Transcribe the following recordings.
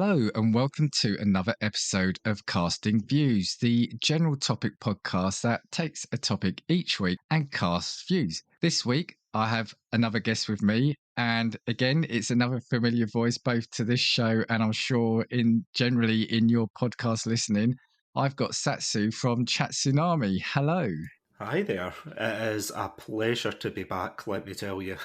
Hello, and welcome to another episode of Casting Views, the general topic podcast that takes a topic each week and casts views. This week, I have another guest with me, and again, it's another familiar voice both to this show and I'm sure generally in your podcast listening. I've got Satsu from Chatsunami. Hello. Hi there. It is a pleasure to be back, let me tell you.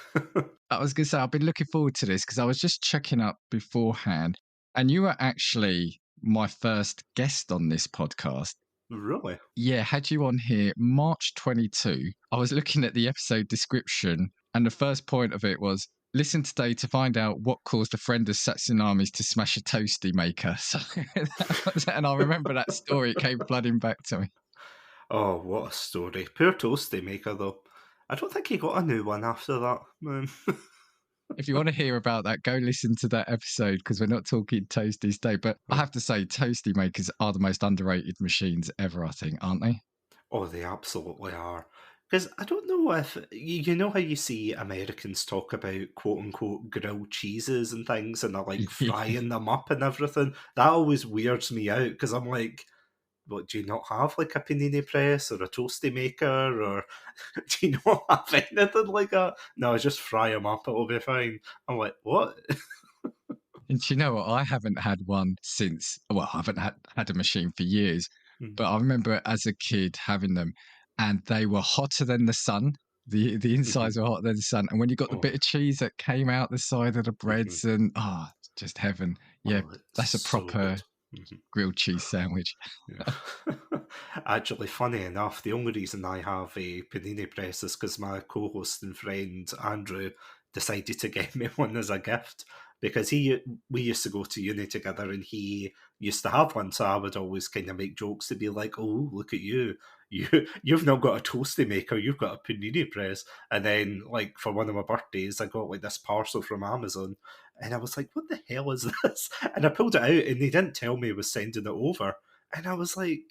I was going to say, I've been looking forward to this because I was just checking up beforehand, and you were actually my first guest on this podcast. Really? Yeah, had you on here March 22. I was looking at the episode description, and the first point of it was listen today to find out what caused a friend of Satsunami's to smash a toasty maker. So and I remember that story, it came flooding back to me. Oh, what a story. Poor Toasty Maker, though. I don't think he got a new one after that. If you want to hear about that, go listen to that episode because we're not talking toasties today. But I have to say, toasty makers are the most underrated machines ever, I think, aren't they? Oh, they absolutely are. Because I don't know if you know how you see Americans talk about quote unquote grilled cheeses and things and they're like frying them up and everything. That always weirds me out because I'm like, what, do you not have like a panini press or a toasty maker or do you not have anything like that? No, just fry them up, it'll be fine. I'm like, what? And do you know what? I haven't had one since, well, I haven't had a machine for years, but I remember as a kid having them and they were hotter than the sun. The insides were hotter than the sun. And when you got the bit of cheese that came out the side of the breads and, just heaven. Yeah, that's a proper grilled cheese sandwich. Yeah. Actually, funny enough, the only reason I have a panini press is because my co-host and friend Andrew decided to get me one as a gift because we used to go to uni together and he used to have one, so I would always kind of make jokes to be like, "Oh, look at you've not got a toasty maker, you've got a panini press." And then, like for one of my birthdays, I got like this parcel from Amazon, and I was like, "What the hell is this?" And I pulled it out, and they didn't tell me he was sending it over, and I was like,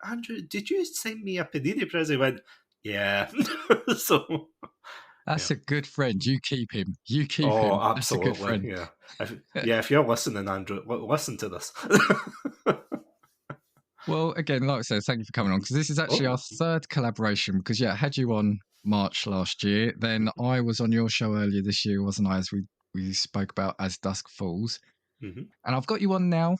"Andrew, did you send me a panini press?" He went, "Yeah." So That's a good friend. You keep him. You keep oh, him. That's a good absolutely, friend. yeah. If you're listening, Andrew, listen to this. Well, again, like I said, thank you for coming on because this is actually our third collaboration. Because I had you on March last year. Then I was on your show earlier this year, wasn't I? As we spoke about As Dusk Falls, and I've got you on now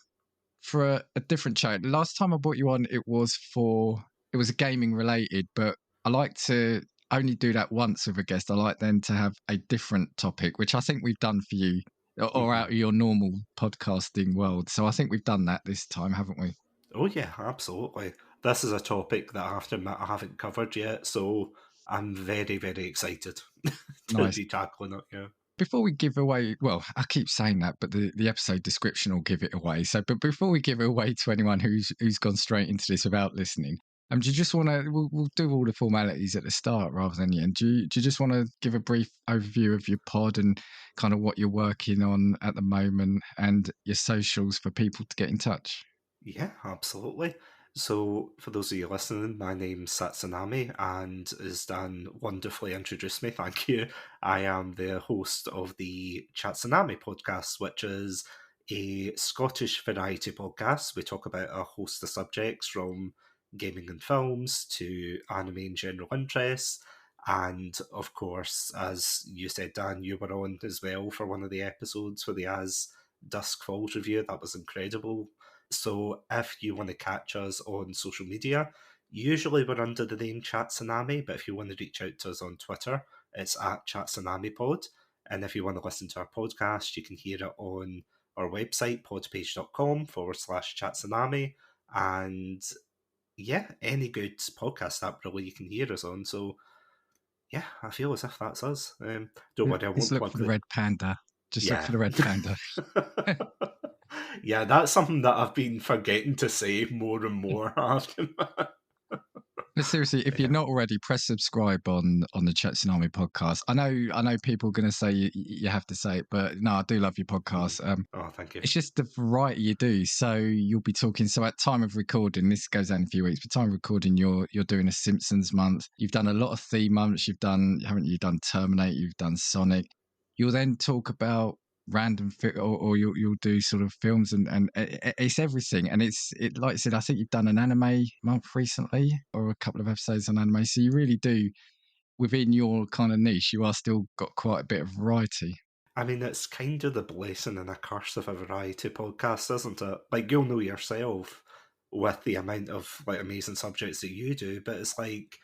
for a different show. Last time I brought you on, it was a gaming related, but I like to only do that once with a guest. I like then to have a different topic, which I think we've done for you, or out of your normal podcasting world. So I think we've done that this time, haven't we? Oh yeah, absolutely. This is a topic that I have to admit I haven't covered yet, so I'm very, very excited to Nice. be tackling it. Yeah. Before we give away, well, I keep saying that, but the episode description will give it away. So, but before we give it away to anyone who's gone straight into this without listening, do you just want to? We'll do all the formalities at the start rather than the end. Do you just want to give a brief overview of your pod and kind of what you're working on at the moment and your socials for people to get in touch? Yeah, absolutely. So, for those of you listening, my name's Satsunami, and as Dan wonderfully introduced me, thank you. I am the host of the Chatsunami podcast, which is a Scottish variety podcast. We talk about a host of subjects from gaming and films to anime and general interests. And of course, as you said, Dan, you were on as well for one of the episodes for the As Dusk Falls review. That was incredible. So if you want to catch us on social media, usually we're under the name Chatsunami, but if you want to reach out to us on Twitter, it's at ChatSunamiPod. And if you want to listen to our podcast, you can hear it on our website, podpage.com/Chatsunami. And yeah, any good podcast app really you can hear us on. So yeah, I feel as if that's us. Don't worry, I Just won't look plug for the red panda. Just look for the red panda. Yeah, that's something that I've been forgetting to say more and more. But seriously, if you're not already, press subscribe on the Chatsunami podcast. I know people are going to say you have to say it, but no, I do love your podcast. Oh, thank you. It's just the variety you do. So you'll be talking. So at time of recording, this goes out in a few weeks. But time of recording, you're doing a Simpsons month. You've done a lot of theme months. Haven't you done Terminator? You've done Sonic. You'll then talk about random or you'll do sort of films and it's everything. And it like I said, I think you've done an anime month recently or a couple of episodes on anime. So you really do, within your kind of niche, you are still got quite a bit of variety. I mean, it's kind of the blessing and a curse of a variety podcast, isn't it? Like, you'll know yourself with the amount of like amazing subjects that you do, but it's like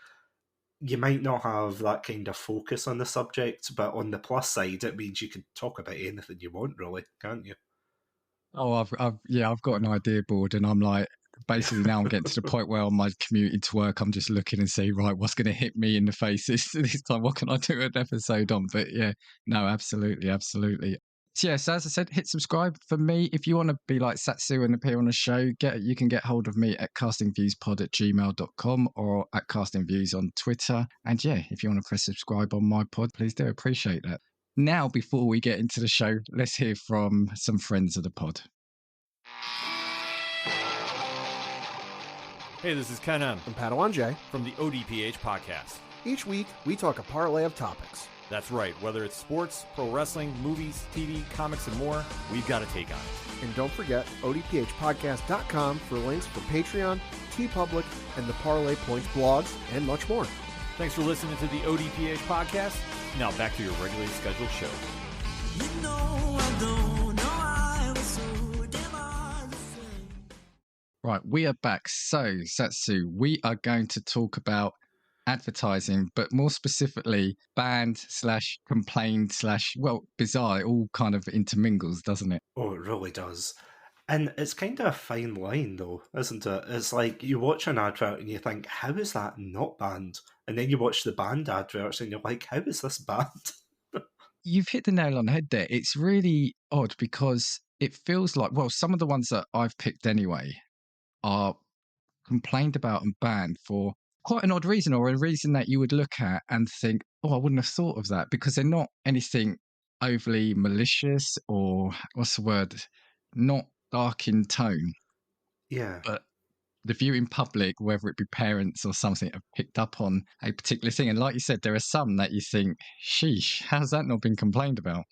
you might not have that kind of focus on the subject, but on the plus side, it means you can talk about anything you want, really, can't you? Oh, I've got an idea board, and I'm like, basically now I'm getting to the point where on my commute into work, I'm just looking and see, right, what's going to hit me in the face this time? What can I do an episode on? But yeah, no, absolutely, absolutely. So yeah, so as I said, hit subscribe for me. If you want to be like Satsu and appear on a show, you can get hold of me at castingviewspod@gmail.com or at castingviews on Twitter. And yeah, if you want to press subscribe on my pod, please do. Appreciate that. Now, before we get into the show, let's hear from some friends of the pod. Hey, this is Kenan I'm Padawan Jay. from the ODPH podcast. Each week, we talk a parlay of topics. That's right, whether it's sports, pro wrestling, movies, TV, comics, and more, we've got a take on it. And don't forget, odphpodcast.com for links for Patreon, TeePublic, and the Parlay Points blogs, and much more. Thanks for listening to the ODPH podcast. Now back to your regularly scheduled show. You know I don't know I was so damn hard to say. Right, we are back. So, Satsu, we are going to talk about advertising, but more specifically, banned slash complained slash, well, bizarre. It all kind of intermingles, doesn't it? Oh, it really does. And it's kind of a fine line, though, isn't it? It's like you watch an advert and you think, how is that not banned? And then you watch the banned adverts and you're like, how is this banned? You've hit the nail on the head there. It's really odd because it feels like, well, some of the ones that I've picked anyway are complained about and banned for quite an odd reason, or a reason that you would look at and think, oh, I wouldn't have thought of that, because they're not anything overly malicious or what's the word, not dark in tone, Yeah. but the viewing public, whether it be parents or something, have picked up on a particular thing. And like you said, there are some that you think, sheesh, how's that not been complained about?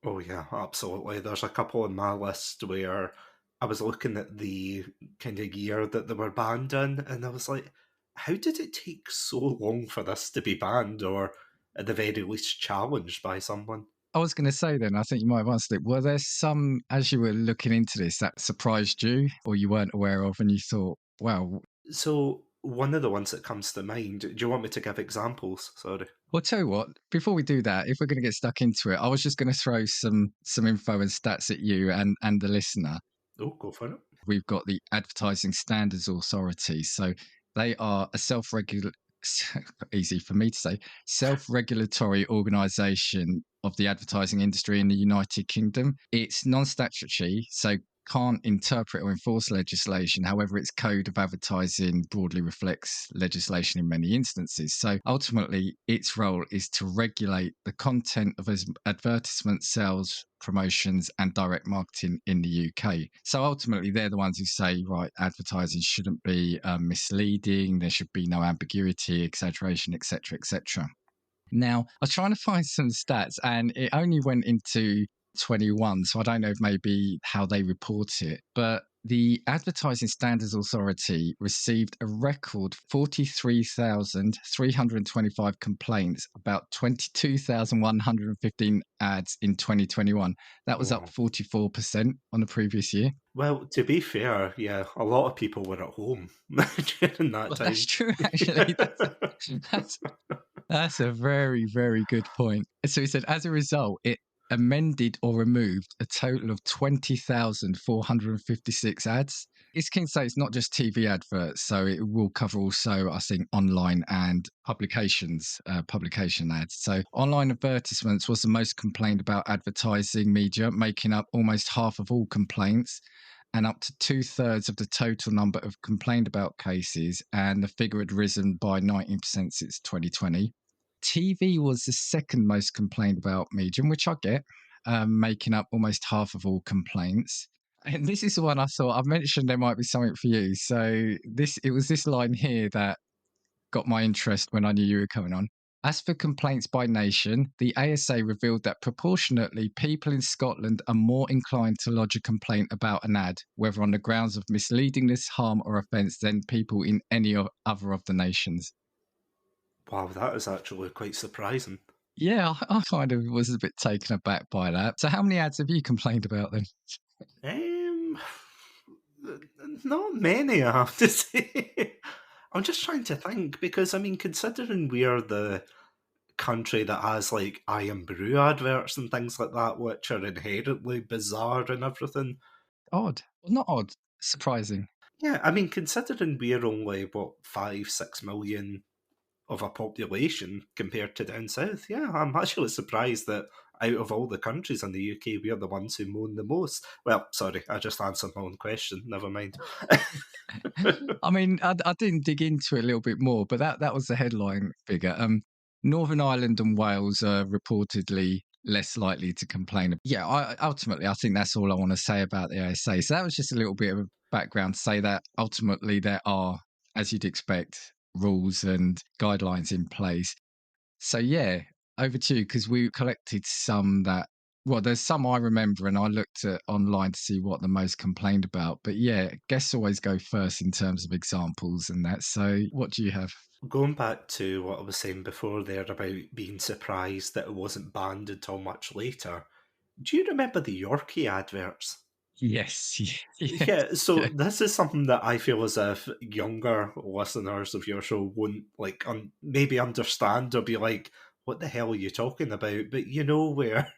Oh, yeah, absolutely. There's a couple on my list where I was looking at the kind of year that they were banned in, and I was like, how did it take so long for this to be banned, or at the very least challenged by someone? I was going to say then, I think you might have answered it. Were there some, as you were looking into this, that surprised you or you weren't aware of and you thought, wow? So, one of the ones that comes to mind, do you want me to give examples? Sorry. Well, tell you what, before we do that, if we're going to get stuck into it, I was just going to throw some info and stats at you and the listener. Oh, go for it. We've got the Advertising Standards Authority. So they are a easy for me to say, self-regulatory organisation of the advertising industry in the United Kingdom. It's non-statutory, so can't interpret or enforce legislation. However, its code of advertising broadly reflects legislation in many instances. So ultimately, its role is to regulate the content of advertisement, sales, promotions, and direct marketing in the UK. So ultimately, they're the ones who say, right, advertising shouldn't be misleading. There should be no ambiguity, exaggeration, etc., etc. Now, I was trying to find some stats, and it only went into 21, so I don't know if maybe how they report it, but the Advertising Standards Authority received a record 43,325 complaints about 22,115 ads in 2021. That was up 44% on the previous year. Well, to be fair, yeah, a lot of people were at home during that time. That's true, actually. That's a very, very good point. So he said, as a result, it amended or removed a total of 20,456 ads. It's keen to say it's not just TV adverts, so it will cover also, I think, online and publication ads. So online advertisements was the most complained about advertising media, making up almost half of all complaints and up to 2/3 of the total number of complained about cases, and the figure had risen by 19% since 2020. TV was the second most complained about medium, which I get, making up almost half of all complaints. And this is the one I thought, I've mentioned there might be something for you. So it was this line here that got my interest when I knew you were coming on. As for complaints by nation, the ASA revealed that proportionately people in Scotland are more inclined to lodge a complaint about an ad, whether on the grounds of misleadingness, harm, or offence, than people in any other of the nations. Wow, that is actually quite surprising. Yeah, I kind of was a bit taken aback by that. So, how many ads have you complained about then? Um, not many, I have to say. I'm just trying to think because, I mean, considering we're the country that has like Iron Brew adverts and things like that, which are inherently bizarre and everything. Odd. Well, not odd, surprising. Yeah, I mean, considering we're only, what, 5-6 million of a population compared to down south, yeah, I'm actually surprised that out of all the countries in the UK, we're the ones who moan the most. Well, sorry, I just answered my own question. Never mind. I mean, I didn't dig into it a little bit more, but that was the headline figure. Northern Ireland and Wales are reportedly less likely to complain. Yeah, ultimately, I think that's all I want to say about the ASA. So that was just a little bit of background to say that ultimately there are, as you'd expect, rules and guidelines in place. So yeah, over to you, because we collected some that, well, there's some I remember, and I looked at online to see what the most complained about. But yeah, guests always go first in terms of examples and that. So what do you have? Going back to what I was saying before there about being surprised that it wasn't banned until much later, do you remember the Yorkie adverts? Yes, yes, Yeah, so yeah. this is something that I feel as if younger listeners of your show wouldn't like maybe understand or be like, "What the hell are you talking about?" But you know where.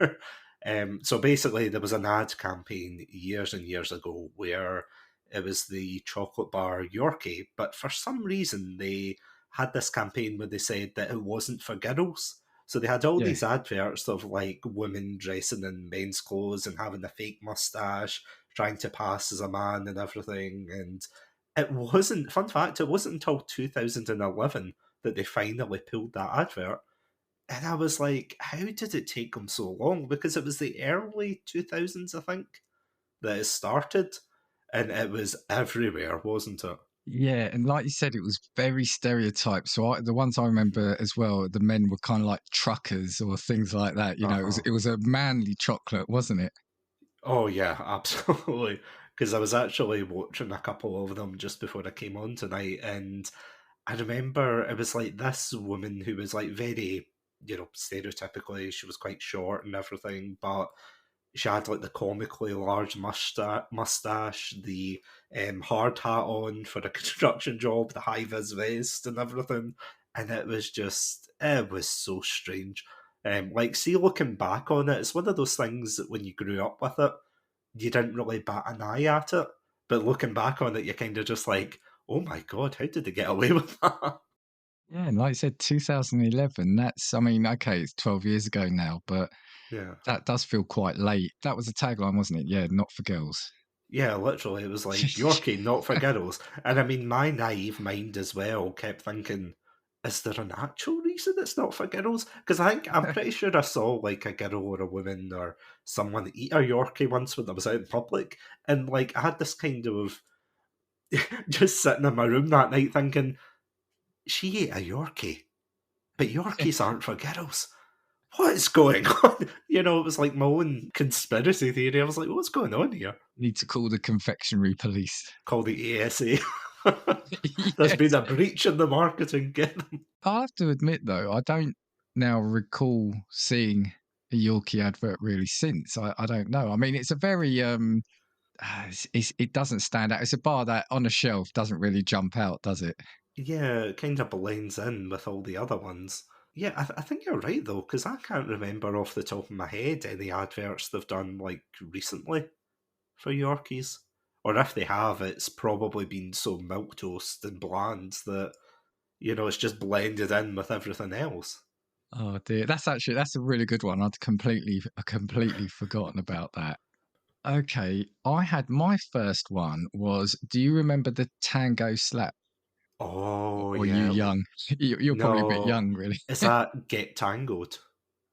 So basically, there was an ad campaign years and years ago where it was the chocolate bar Yorkie, but for some reason they had this campaign where they said that it wasn't for girls. So they had all Yeah. these adverts of like women dressing in men's clothes and having a fake mustache, trying to pass as a man and everything. And it wasn't, fun fact, it wasn't until 2011 that they finally pulled that advert. And I was like, how did it take them so long? Because it was the early 2000s, I think, that it started. And it was everywhere, wasn't it? Yeah, and like you said, it was very stereotyped. So the ones I remember as well, the men were kind of like truckers or things like that. You know, Uh-huh. it was a manly chocolate, wasn't it? Oh, yeah, absolutely. Because I was actually watching a couple of them just before I came on tonight. And I remember it was like this woman who was like very, stereotypically, she was quite short and everything, but she had like the comically large mustache, the hard hat on for a construction job, the high vis vest and everything, and it was so strange. Like, see, looking back on it, it's one of those things that when you grew up with it, you didn't really bat an eye at it, but looking back on it, you're kind of just like, oh my god, how did they get away with that? Yeah, and like I said, 2011. That's, I mean, okay, it's 12 years ago now, but Yeah. that does feel quite late. That was a tagline, wasn't it? Yeah, not for girls. Yeah, literally, it was like Yorkie, not for girls. And I mean, my naive mind as well kept thinking, is there an actual reason it's not for girls? Because I'm pretty sure I saw like a girl or a woman or someone eat a Yorkie once when I was out in public, and like I had this kind of just sitting in my room that night thinking, she ate a Yorkie, but Yorkies aren't for girls. What is going on? You know, it was like my own conspiracy theory. I was like, what's going on here? Need to call the confectionery police. Call the ASA. There's Yes. been a breach in the marketing. Get them. I have to admit, though, I don't now recall seeing a Yorkie advert really since. I don't know. I mean, it's a very it doesn't stand out. It's a bar that on a shelf doesn't really jump out, does it? Yeah, it kind of blends in with all the other ones. Yeah, I think you're right though, because I can't remember off the top of my head any adverts they've done like recently for Yorkies. Or if they have, it's probably been so milquetoast and bland that, it's just blended in with everything else. Oh dear, that's a really good one. I completely forgotten about that. Okay, I had my first one was. Do you remember the Tango slap? Oh, Or you yeah. young? You're probably a bit No. young, really. Is that Get Tangoed?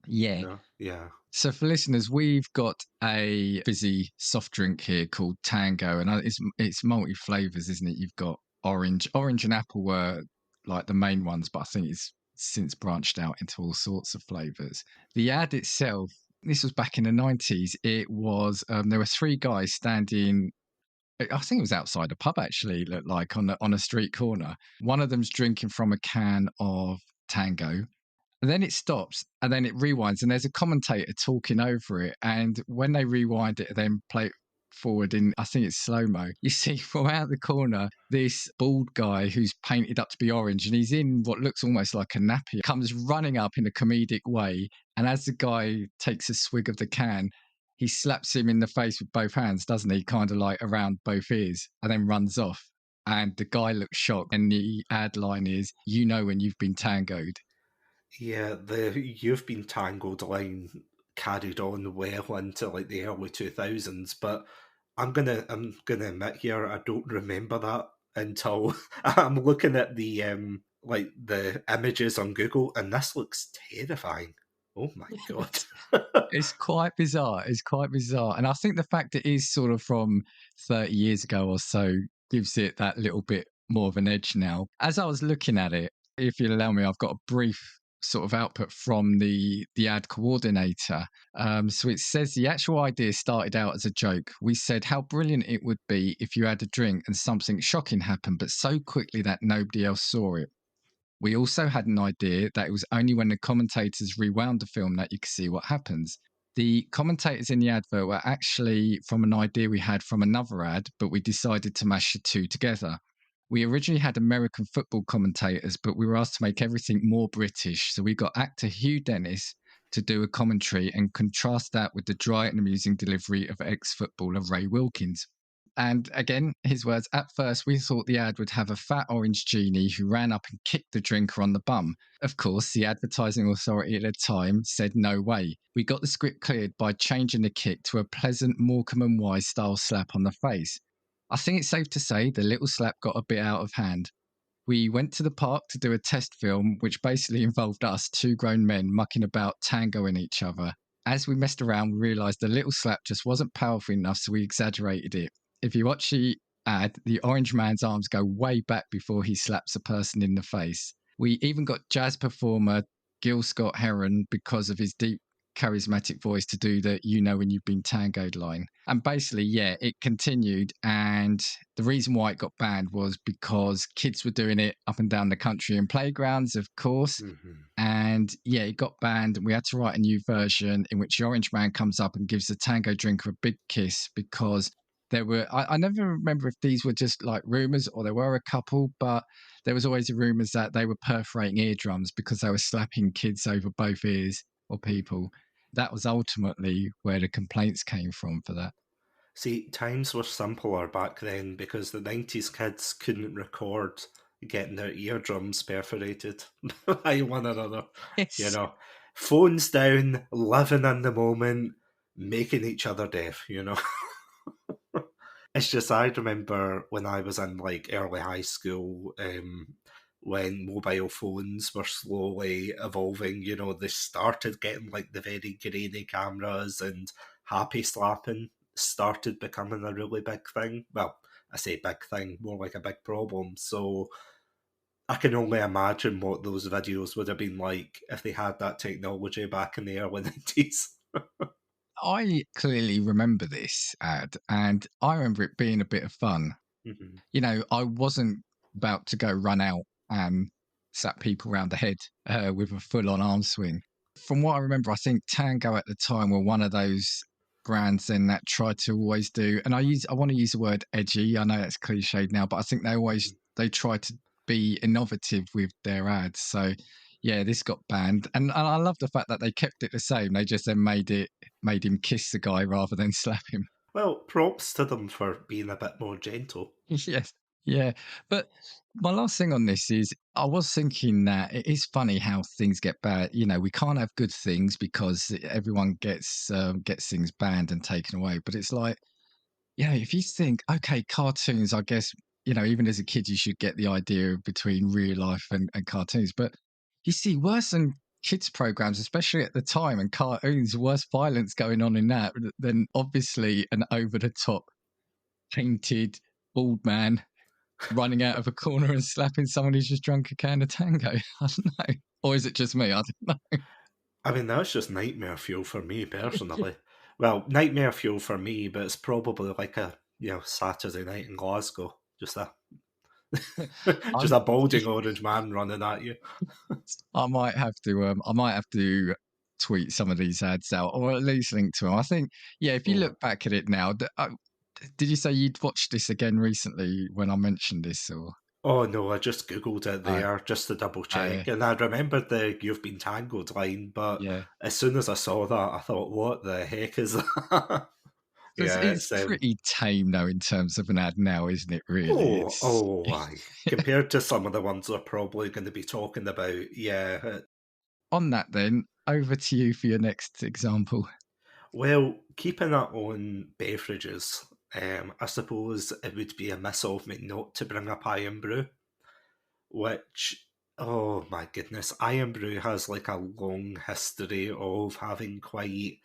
Yeah. No. Yeah. So for listeners, we've got a fizzy soft drink here called Tango, and it's multi flavors, isn't it? You've got orange and apple were like the main ones, but I think it's since branched out into all sorts of flavors. The ad itself, this was back in the 90s. It was, there were three guys standing, I think it was outside a pub actually, looked like on a street corner. One of them's drinking from a can of Tango. And then it stops and then it rewinds and there's a commentator talking over it. And when they rewind it and then play it forward in, I think it's slow mo, you see from out the corner this bald guy who's painted up to be orange and he's in what looks almost like a nappy, comes running up in a comedic way. And as the guy takes a swig of the can, he slaps him in the face with both hands, doesn't he? Kind of like around both ears and then runs off. And the guy looks shocked. And the ad line is, you know, when you've been tangoed. Yeah, the "you've been tangled" line carried on well into like the early 2000s, but I'm gonna admit here I don't remember that until I'm looking at the like the images on Google, and this looks terrifying. Oh my god. It's quite bizarre. It's quite bizarre. And I think the fact it is sort of from 30 years ago or so gives it that little bit more of an edge now. As I was looking at it, if you'll allow me, I've got a brief sort of output from the ad coordinator. So it says the actual idea started out as a joke. We said how brilliant it would be if you had a drink and something shocking happened, but so quickly that nobody else saw it. We also had an idea that it was only when the commentators rewound the film that you could see what happens. The commentators in the advert were actually from an idea we had from another ad, but we decided to mash the two together. We originally had American football commentators, but we were asked to make everything more British. So we got actor Hugh Dennis to do a commentary and contrast that with the dry and amusing delivery of ex-footballer Ray Wilkins. And again, his words, at first we thought the ad would have a fat orange genie who ran up and kicked the drinker on the bum. Of course, the advertising authority at the time said no way. We got the script cleared by changing the kick to a pleasant Morecambe and Wise style slap on the face. I think it's safe to say the little slap got a bit out of hand. We went to the park to do a test film, which basically involved us, two grown men, mucking about tangoing each other. As we messed around, we realised the little slap just wasn't powerful enough, so we exaggerated it. If you watch the ad, the orange man's arms go way back before he slaps a person in the face. We even got jazz performer Gil Scott Heron, because of his deep, charismatic voice, to do the "you know when you've been tangoed" line. And basically, yeah, it continued. And the reason why it got banned was because kids were doing it up and down the country in playgrounds, of course. And yeah, it got banned. And we had to write a new version in which the orange man comes up and gives the tango drinker a big kiss, because there were, I never remember if these were just like rumors or there were a couple, but there was always rumors that they were perforating eardrums because they were slapping kids over both ears or people. That was ultimately where the complaints came from for that. See, times were simpler back then because the 90s kids couldn't record getting their eardrums perforated by one another. You know, phones down, living in the moment, making each other deaf, you know. It's just, I remember when I was in like early high school, when mobile phones were slowly evolving, you know, they started getting like the very grainy cameras, and happy slapping started becoming a really big thing. Well, I say big thing, more like a big problem. So I can only imagine what those videos would have been like if they had that technology back in the early 90s. I clearly remember this ad, and I remember it being a bit of fun. Mhm. You know, I wasn't about to go run out and slap people around the head with a full-on arm swing. From what I remember, I think Tango at the time were one of those brands then that tried to always do, and I want to use the word edgy. I know that's cliched now, but I think they try to be innovative with their ads. So yeah, this got banned, and I love the fact that they kept it the same. They just then made him kiss the guy rather than slap him. Well, props to them for being a bit more gentle. Yes. Yeah. But my last thing on this is I was thinking that it is funny how things get bad. You know, we can't have good things because everyone gets things banned and taken away. But it's like, you know, if you think, okay, cartoons, I guess, you know, even as a kid, you should get the idea between real life and cartoons. But you see worse than kids' programs, especially at the time, and cartoons, worse violence going on in that than obviously an over the top painted bald man running out of a corner and slapping someone who's just drunk a can of Tango. I don't know. Or is it just me? I don't know. I mean, that's just nightmare fuel for me personally. Well, nightmare fuel for me, but it's probably like a Saturday night in Glasgow. Just a just I'm, a balding orange man running at you. I might have to. I might have to tweet some of these ads out, or at least link to them. I think, yeah. If you Oh. look back at it now, did you say you'd watched this again recently when I mentioned this, or? Oh no, I just googled it Oh, there just to double yeah, check, and I remembered the "You've been tangled" line, but yeah. as soon as I saw that, I thought, "What the heck is that?" Because Yeah, it's it's pretty tame though in terms of an ad now, isn't it? Really, it's aye. Compared to some of the ones we're probably going to be talking about, yeah. on that. Then over to you for your next example. Well, keeping it on beverages, I suppose it would be amiss of me not to bring up Iron Brew, which, oh my goodness, Iron Brew has like a long history of having quite,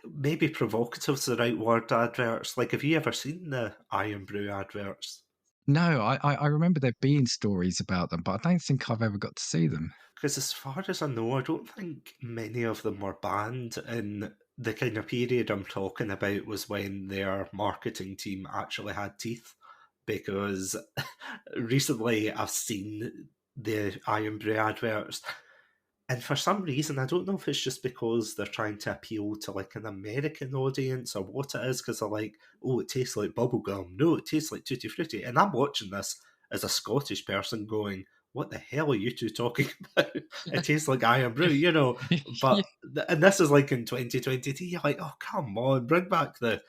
maybe provocative's the right word, adverts. Like, have you ever seen the Iron Brew adverts? No, I remember there being stories about them, but I don't think I've ever got to see them. Because as far as I know, I don't think many of them were banned. And the kind of period I'm talking about was when their marketing team actually had teeth. Because recently I've seen the Iron Brew adverts, and for some reason, I don't know if it's just because they're trying to appeal to like an American audience or what it is, because they're like, oh, it tastes like bubblegum. No, it tastes like Tutti Frutti. And I'm watching this as a Scottish person going, what the hell are you two talking about? It tastes like Iron Brew, Yeah. But, and this is like in 2022, you're like, oh, come on, bring back the,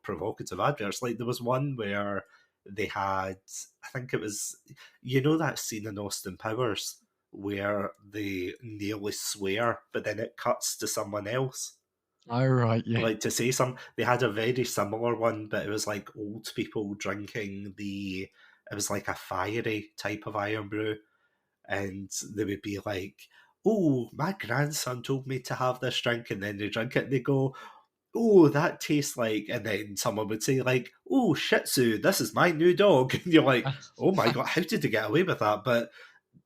provocative adverts. Like there was one where they had, I think it was, that scene in Austin Powers where they nearly swear, but then it cuts to someone else. Oh right, yeah. Like to say some, they had a very similar one, but it was like old people drinking it was like a fiery type of Iron Brew, and they would be like, "Oh, my grandson told me to have this drink," and then they drink it and they go, "Oh, that tastes like," and then someone would say like, "Oh, Shih Tzu, this is my new dog," and you're like, "Oh my god, how did they get away with that?" But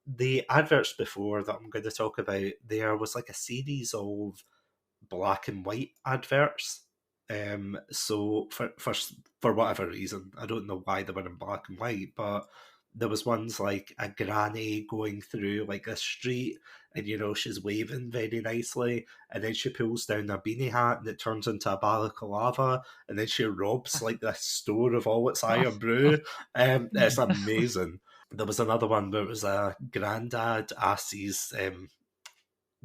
the adverts before that I'm going to talk about, there was like a series of black and white adverts. So for whatever reason, I don't know why they were in black and white, but there was ones like a granny going through like a street, and she's waving very nicely, and then she pulls down her beanie hat and it turns into a balaclava, and then she robs like this store of all its Iron Brew. It's amazing. There was another one where it was a granddad asks his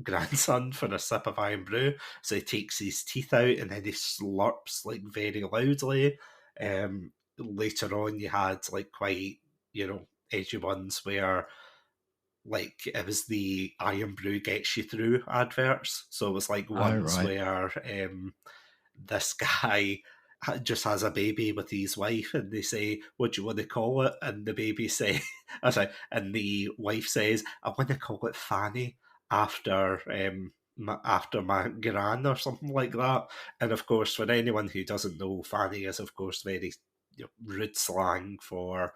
grandson for a sip of Iron Brew, so he takes his teeth out and then he slurps like very loudly. Later on, you had like quite edgy ones where like it was the Iron Brew gets you through adverts. So it was like Oh ones right. where this guy just has a baby with his wife, and they say, "What do you want to call it?" And the baby say, "I'm sorry," and the wife says, "I want to call it Fanny after after my gran," or something like that. And of course, for anyone who doesn't know, Fanny is of course very rude slang for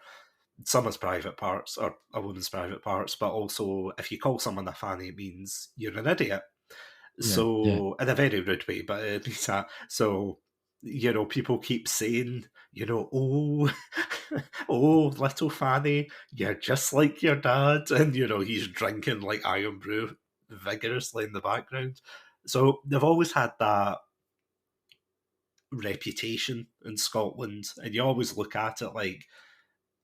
someone's private parts or a woman's private parts, but also if you call someone a fanny, it means you're an idiot. Yeah, yeah. So, in a very rude way, but it means that. So, people keep saying, oh, oh, little Fanny, you're just like your dad. And, he's drinking like Iron Brew vigorously in the background. So, they've always had that reputation in Scotland. And you always look at it like,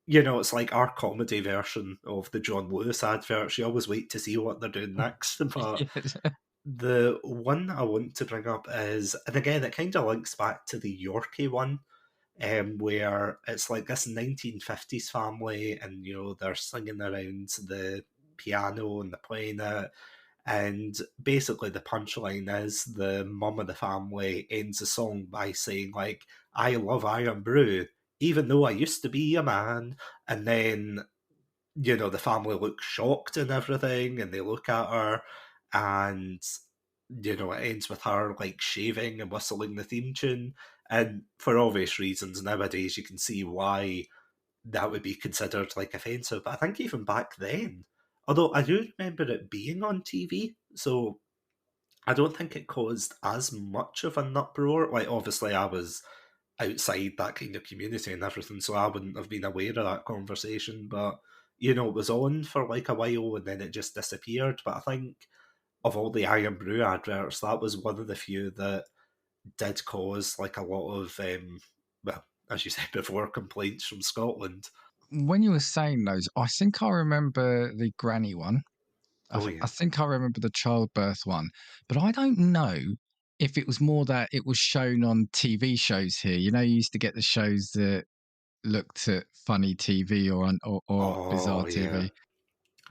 it's like our comedy version of the John Lewis adverts. You always wait to see what they're doing next. But Yeah. the one I want to bring up is, and again, it kind of links back to the Yorkie one, where it's like this 1950s family, and they're singing around the piano and they're playing it, and basically the punchline is the mum of the family ends the song by saying like, "I love Iron Brew, even though I used to be a man," and then the family looks shocked and everything, and they look at her, and it ends with her like shaving and whistling the theme tune. And for obvious reasons, nowadays you can see why that would be considered like offensive. But I think even back then, although I do remember it being on TV, so I don't think it caused as much of an uproar. Like, obviously, I was outside that kind of community and everything, so I wouldn't have been aware of that conversation. But, you know, it was on for like a while and then it just disappeared. But I think of all the Iron Brew adverts, that was one of the few that did cause like a lot of, well, as you said before, complaints from Scotland. When you were saying those, I think I remember the granny one. Oh, I yeah. think I remember the childbirth one, but I don't know if it was more that it was shown on TV shows here. You know, you used to get the shows that looked at funny TV or bizarre Oh, yeah. TV.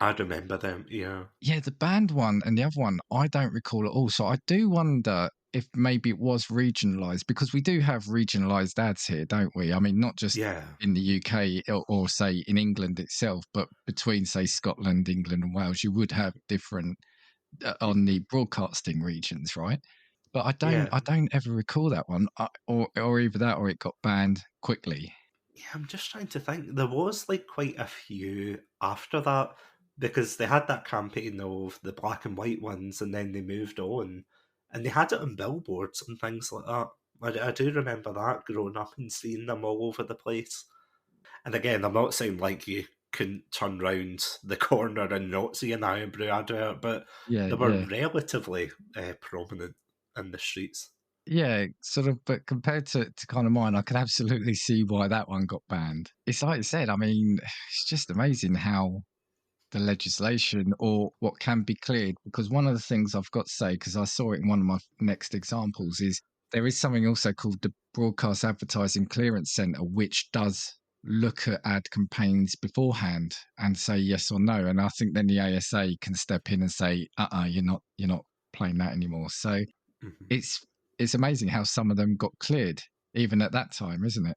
I remember them, yeah. Yeah, the band one and the other one, I don't recall at all. So I do wonder if maybe it was regionalised, because we do have regionalised ads here, don't we? I mean, not just Yeah. in the UK or say in England itself, but between say Scotland, England, and Wales, you would have different on the broadcasting regions, right? But Yeah. I don't ever recall that one, or either that or it got banned quickly. Yeah, I'm just trying to think. There was like quite a few after that because they had that campaign of the black and white ones and then they moved on and they had it on billboards and things like that. I do remember that growing up and seeing them all over the place. And again, I'm not saying like you couldn't turn round the corner and not see an Iron Brew advert, but Yeah, they were yeah. relatively prominent in the streets. Yeah, sort of, but compared to kind of mine, I can absolutely see why that one got banned. It's like I said, I mean, it's just amazing how the legislation or what can be cleared. Because one of the things I've got to say, because I saw it in one of my next examples, is there is something also called the Broadcast Advertising Clearance Centre, which does look at ad campaigns beforehand and say yes or no. And I think then the ASA can step in and say, you're not playing that anymore. So Mhm. it's amazing how some of them got cleared even at that time, isn't it?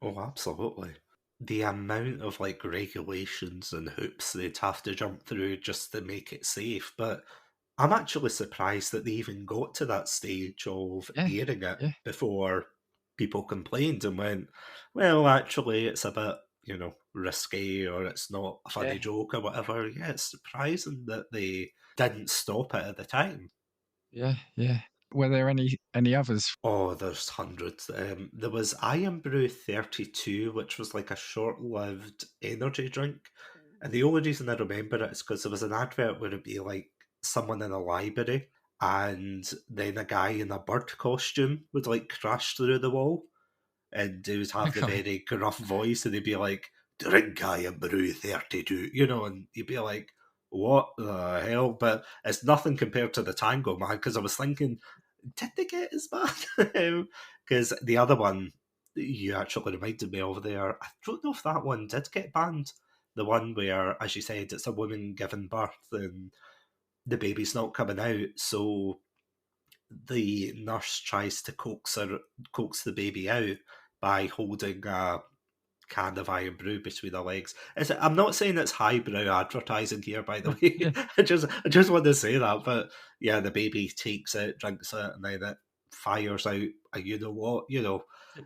Oh, absolutely. The amount of like regulations and hoops they'd have to jump through just to make it safe. But I'm actually surprised that they even got to that stage of Yeah, airing it yeah, before people complained and went, well, actually, it's a bit, risky or it's not a yeah, funny joke or whatever. Yeah, it's surprising that they didn't stop it at the time. yeah, yeah. Were there any others? Oh, there's hundreds. There was Iron Brew 32, which was like a short-lived energy drink. And the only reason I remember it is because there was an advert where it'd be like someone in a library and then a guy in a bird costume would like crash through the wall and he would have the Okay. very gruff voice and he'd be like, drink Iron Brew 32, and you'd be like, what the hell? But it's nothing compared to the Tango, man, because I was thinking, did they get as bad? Because the other one you actually reminded me of there, I don't know if that one did get banned. The one where, as you said, it's a woman giving birth and the baby's not coming out, so the nurse tries to coax the baby out by holding a can of Iron Brew between her legs. I'm not saying it's highbrow advertising here, by the way. Yeah. I just want to say that, but yeah, the baby takes it, drinks it, and then it fires out a you know what, Do you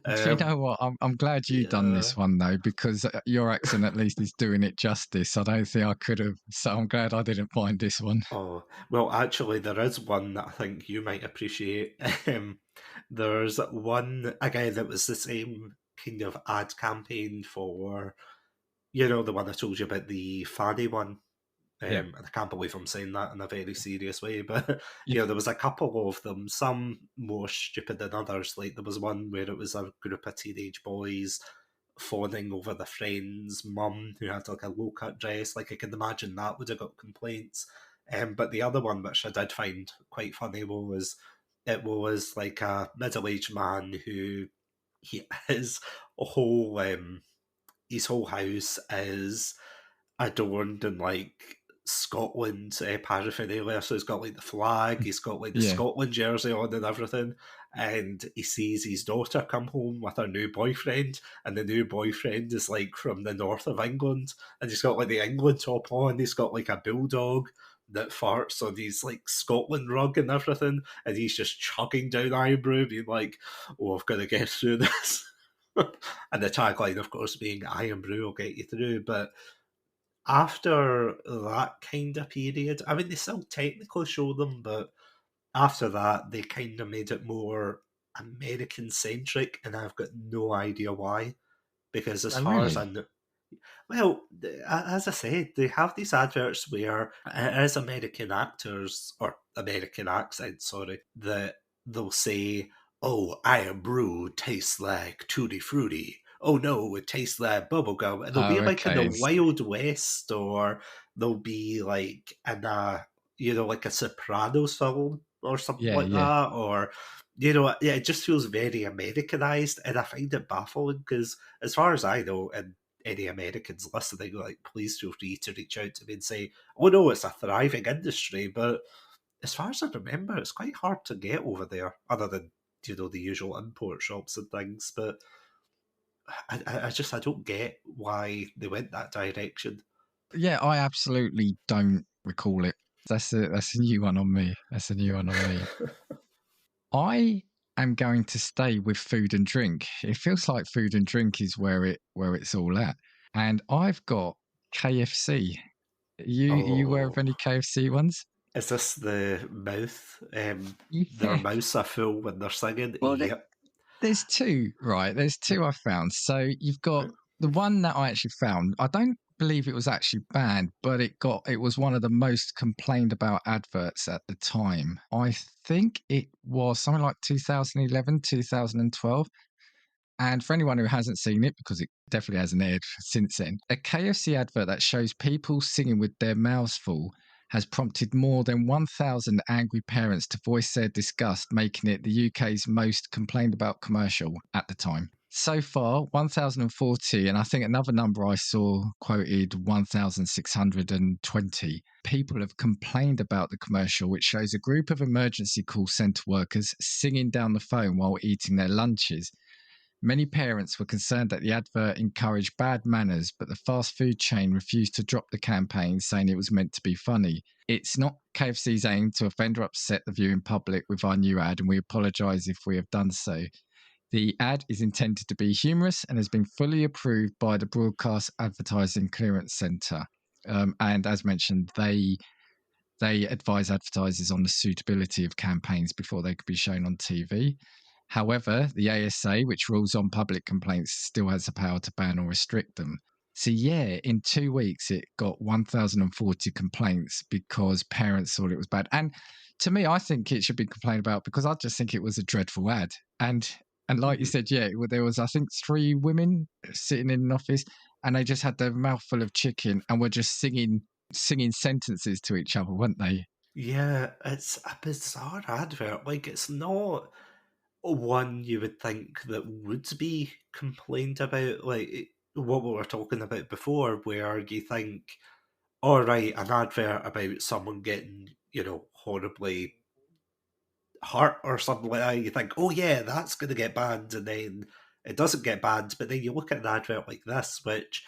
Um, know what? I'm glad you done yeah. this one though, because your accent at least is doing it justice. I don't think I could have. So I'm glad I didn't find this one. Oh, well, actually, there is one that I think you might appreciate. There's one, again, that was the same kind of ad campaign for, the one I told you about, the Fanny one. Yeah. And I can't believe I'm saying that in a very serious way, but Yeah. there was a couple of them, some more stupid than others. Like there was one where it was a group of teenage boys fawning over their friend's mum who had like a low cut dress. Like I can imagine that would have got complaints. But the other one, which I did find quite funny, was it was like a middle aged man who his whole his whole house is adorned in like Scotland paraphernalia. So he's got like the flag, he's got like the Yeah. Scotland jersey on and everything. And he sees his daughter come home with her new boyfriend, and the new boyfriend is like from the north of England, and he's got like the England top on. He's got like a bulldog that farts on his like Scotland rug and everything, and he's just chugging down Irn Bru, being like, "Oh, I've got to get through this." And the tagline, of course, being "Iron Brew will get you through." But after that kind of period, I mean, they still technically show them, but after that, they kind of made it more American centric, and I've got no idea why. Because as Oh, far as really? I know, well, as I said, they have these adverts where it is American actors or American accents, sorry, that they'll say, "Oh, Iron Brew tastes like tutti frutti. Oh no, it tastes like bubblegum." And they'll Oh, be like in the okay. Wild West, or they'll be like in a, like a Sopranos film or something Yeah, like yeah. that, or yeah, it just feels very Americanized, and I find it baffling because, as far as I know, and any Americans listening, like, please feel free to reach out to me and say, "Oh no, it's a thriving industry." But as far as I remember, it's quite hard to get over there, other than the usual import shops and things. But I don't get why they went that direction. Yeah, I absolutely don't recall it. That's a new one on me. That's a new one on me. I am going to stay with food and drink. It feels like food and drink is where it's all at. And I've got KFC. You aware of Oh, any KFC ones? is this the mouth? Their Yeah. mouths are full when they're singing. Well, Yep. there's two, right? There's two I found. So you've got the one that I actually found. I don't believe it was actually banned, but it was one of the most complained about adverts at the time. I think it was something like 2011, 2012. And for anyone who hasn't seen it, because it definitely hasn't aired since then, a KFC advert that shows people singing with their mouths full has prompted more than 1,000 angry parents to voice their disgust, making it the UK's most complained about commercial at the time. So far, 1,040, and I think another number I saw quoted 1,620 people have complained about the commercial, which shows a group of emergency call centre workers singing down the phone while eating their lunches. Many parents were concerned that the advert encouraged bad manners, but the fast food chain refused to drop the campaign, saying it was meant to be funny. It's not KFC's aim to offend or upset the viewing public with our new ad, and we apologise if we have done so. The ad is intended to be humorous and has been fully approved by the Broadcast Advertising Clearance Centre. And as mentioned, they advise advertisers on the suitability of campaigns before they could be shown on TV. However, the ASA, which rules on public complaints, still has the power to ban or restrict them. So, yeah, in 2 weeks, it got 1,040 complaints because parents thought it was bad. And to me, I think it should be complained about because I just think it was a dreadful ad. And like you Mhm. said, yeah, there was, I think, 3 women sitting in an office and they just had their mouthful of chicken and were just singing sentences to each other, weren't they? Yeah, it's a bizarre advert. Like, it's not one you would think that would be complained about, like what we were talking about before, where you think, all right, an advert about someone getting, horribly hurt or something like that. You think, oh yeah, that's going to get banned, and then it doesn't get banned. But then you look at an advert like this, which,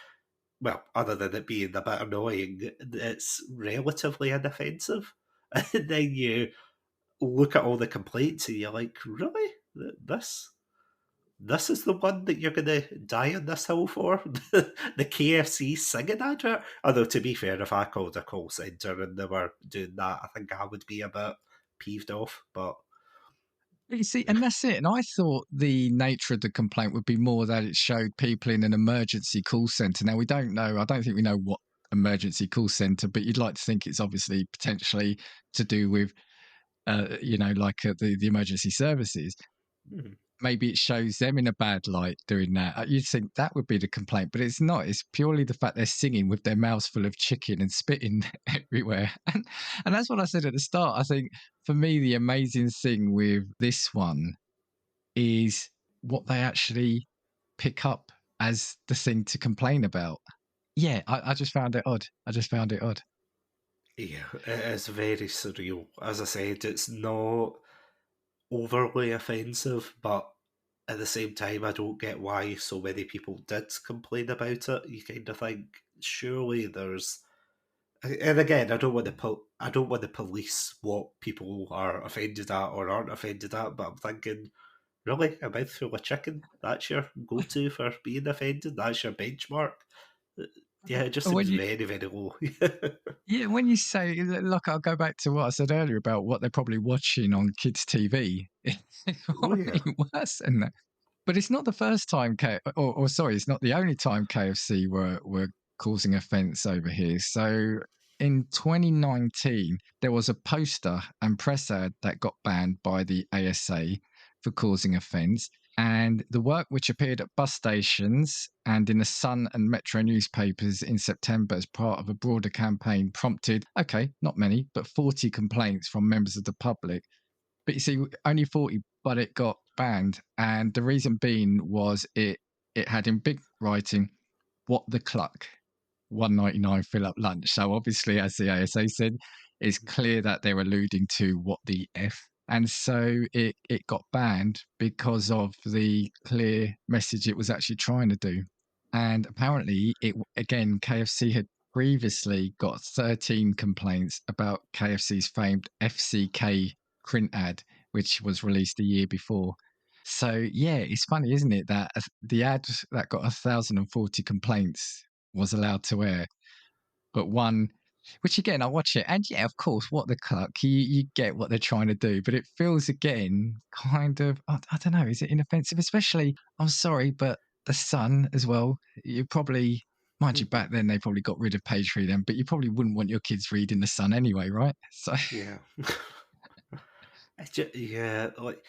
well, other than it being a bit annoying, it's relatively inoffensive. And then you look at all the complaints and you're like, really? This is the one that you're gonna die on this hill for? The KFC singing advert? Although, to be fair, if I called a call centre and they were doing that, I think I would be a bit peeved off. But But you see, and that's it. And I thought the nature of the complaint would be more that it showed people in an emergency call centre. Now, we don't know, I don't think we know what emergency call centre, but you'd like to think it's obviously potentially to do with, like the emergency services. hmm, Maybe it shows them in a bad light doing that. You'd think that would be the complaint, but it's not. It's purely the fact they're singing with their mouths full of chicken and spitting everywhere. And that's what I said at the start. I think for me, the amazing thing with this one is what they actually pick up as the thing to complain about. Yeah, I just found it odd. I just found it odd. yeah, it is very surreal. As I said, it's not overly offensive, but at the same time, I don't get why so many people did complain about it. You kind of think, surely there's. And again, I don't want to police what people are offended at or aren't offended at, but I'm thinking, Really? A mouthful of chicken? That's your go-to for being offended? That's your benchmark? Uh, Yeah, it just When seems you very, very low. Yeah, when you say, look, I'll go back to what I said earlier about what they're probably watching on kids' TV. It's Oh, yeah. probably worse than that. But it's not the first time, or sorry, it's not the only time KFC were causing offence over here. So in 2019, there was a poster and press ad that got banned by the ASA for causing offence. And the work, which appeared at bus stations and in the Sun and Metro newspapers in September as part of a broader campaign, prompted, okay, not many, but 40 complaints from members of the public. But you see, only 40, but it got banned. And the reason being was it had in big writing, what the cluck, 1.99 fill up lunch. So obviously, as the ASA said, it's clear that they're alluding to what the F. And so it got banned because of the clear message it was actually trying to do. And apparently, again, KFC had previously got 13 complaints about KFC's famed FCK print ad, which was released a year before. So yeah, it's funny, isn't it, that the ad that got 1,040 complaints was allowed to air, but one, which again, I watch it, and yeah, of course, what the cluck, you get what they're trying to do, but it feels again kind of, I don't know, is it inoffensive? Especially, I'm sorry, but the Sun as well. You probably, mind you, back then they probably got rid of page three then, but you probably wouldn't want your kids reading the Sun anyway, right? So Yeah. Yeah, like,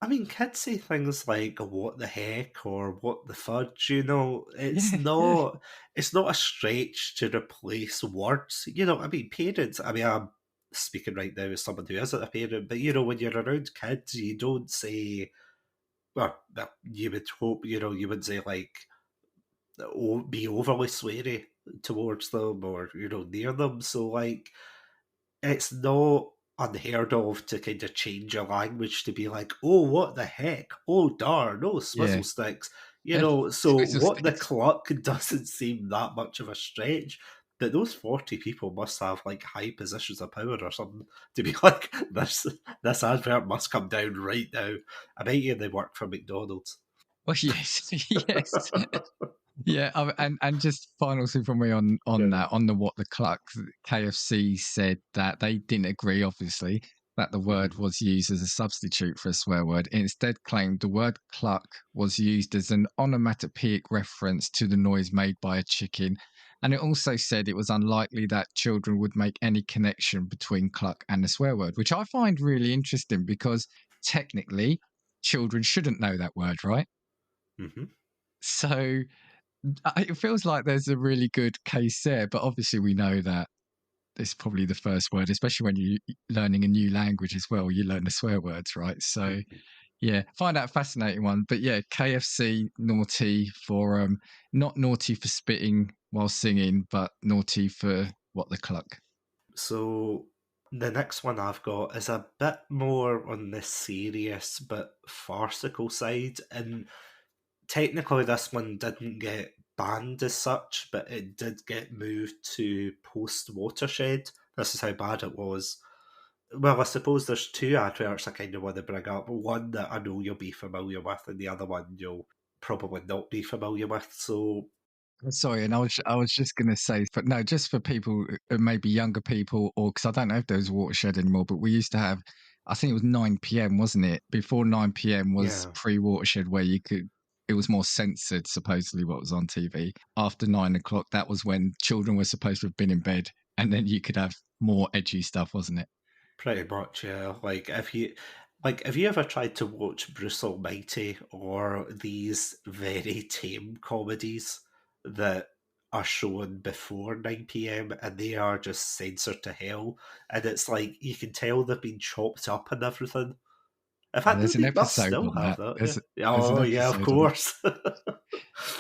I mean, kids say things like "what the heck" or "what the fudge." You know, yeah, yeah, it's not a stretch to replace words. You know, I mean, parents. I mean, I'm speaking right now as someone who isn't a parent, but you know, when you're around kids, you don't say. Well, you would hope you would say like, be overly sweary towards them or near them. So like, it's not unheard of to kind of change your language to be like, oh, what the heck? Oh, darn, oh, yeah. swizzle sticks. So Swizzle what the sticks. cluck doesn't seem that much of a stretch. But those 40 people must have like high positions of power or something to be like, this advert must come down right now. I bet you they work for McDonald's. Well, yes, yes. Yeah, and just final thing from me on Yeah. that, on the what the cluck, KFC said that they didn't agree, obviously, that the word Mhm. was used as a substitute for a swear word. It instead claimed the word cluck was used as an onomatopoeic reference to the noise made by a chicken. And it also said it was unlikely that children would make any connection between cluck and the swear word, which I find really interesting because technically children shouldn't know that word, right? Mhm. So it feels like there's a really good case there, but obviously we know that it's probably the first word, especially when you're learning a new language as well. You learn the swear words, right? So Mhm. yeah, find that a fascinating one. But yeah, KFC naughty for not naughty for spitting while singing, but naughty for what the cluck. So the next one I've got is a bit more on the serious but farcical side, and technically this one didn't get banned as such, but it did get moved to post watershed. This is how bad it was. Well, I suppose there's two adverts I kind of want to bring up. One that I know you'll be familiar with, and the other one you'll probably not be familiar with. So Sorry, and I was just going to say, but no, just for people, maybe younger people, or because I don't know if there's watershed anymore, but we used to have, I think it was 9 p.m., wasn't it? Before 9 p.m. was yeah, pre-watershed, where you could, it was more censored, supposedly, what was on TV. After 9 o'clock, that was when children were supposed to have been in bed, and then you could have more edgy stuff, wasn't it? pretty much, yeah. Have you ever tried to watch Bruce Almighty or these very tame comedies that are shown before 9 p.m. and they are just censored to hell? And it's like you can tell they've been chopped up and everything. In fact, no, There's an they must episode still on have that. that. There's Yeah. there's an Oh, yeah, of episode on it. course.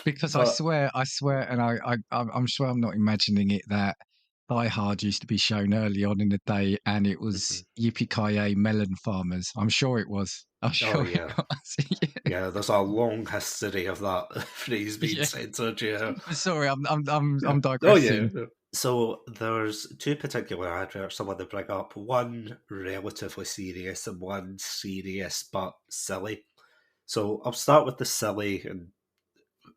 Because But I swear, and I'm sure I'm not imagining it, that Die Hard used to be shown early on in the day, and it was mhm. Yippee Melon Farmers. I'm sure it was. I'm Oh, sure it yeah. was. Yeah. Yeah, there's a long history of that phrase being Yeah. censored, yeah. Sorry, Yeah. I'm Oh, yeah. digressing. So there's two particular adverts I want to bring up. One relatively serious and one serious but silly. So I'll start with the silly and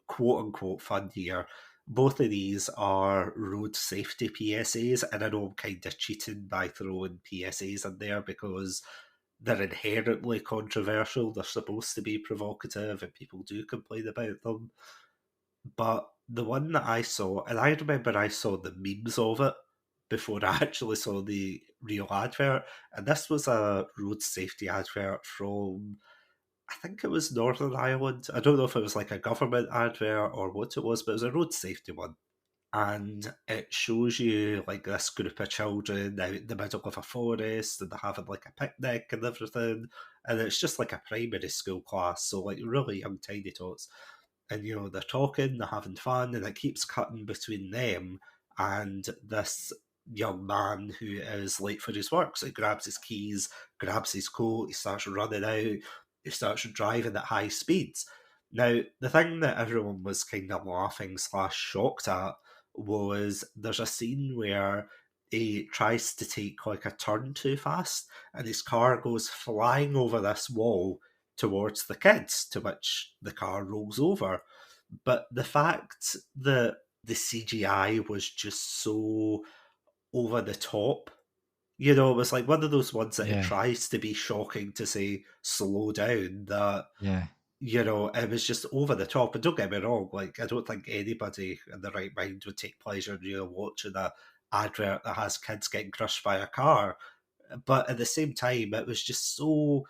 quote unquote fun here. Both of these are road safety PSAs, and I know I'm kind of cheating by throwing PSAs in there because they're inherently controversial. They're supposed to be provocative, and people do complain about them. But the one that I saw, and I remember I saw the memes of it before I actually saw the real advert, and this was a road safety advert from, I think it was Northern Ireland. I don't know if it was like a government advert or what it was, but it was a road safety one. And it shows you like this group of children out in the middle of a forest and they're having like a picnic and everything. And it's just like a primary school class, so like really young tiny tots. And they're talking, they're having fun, and it keeps cutting between them and this young man who is late for his work. So he grabs his keys, grabs his coat, he starts running out, he starts driving at high speeds. Now, the thing that everyone was kind of laughing / shocked at was there's a scene where he tries to take like a turn too fast and his car goes flying over this wall towards the kids, to which the car rolls over. But the fact that the CGI was just so over the top, it was like one of those ones that it Yeah, tries to be shocking to say slow down, that yeah, it was just over the top. And don't get me wrong, like I don't think anybody in their right mind would take pleasure in watching a advert that has kids getting crushed by a car. But at the same time, it was just so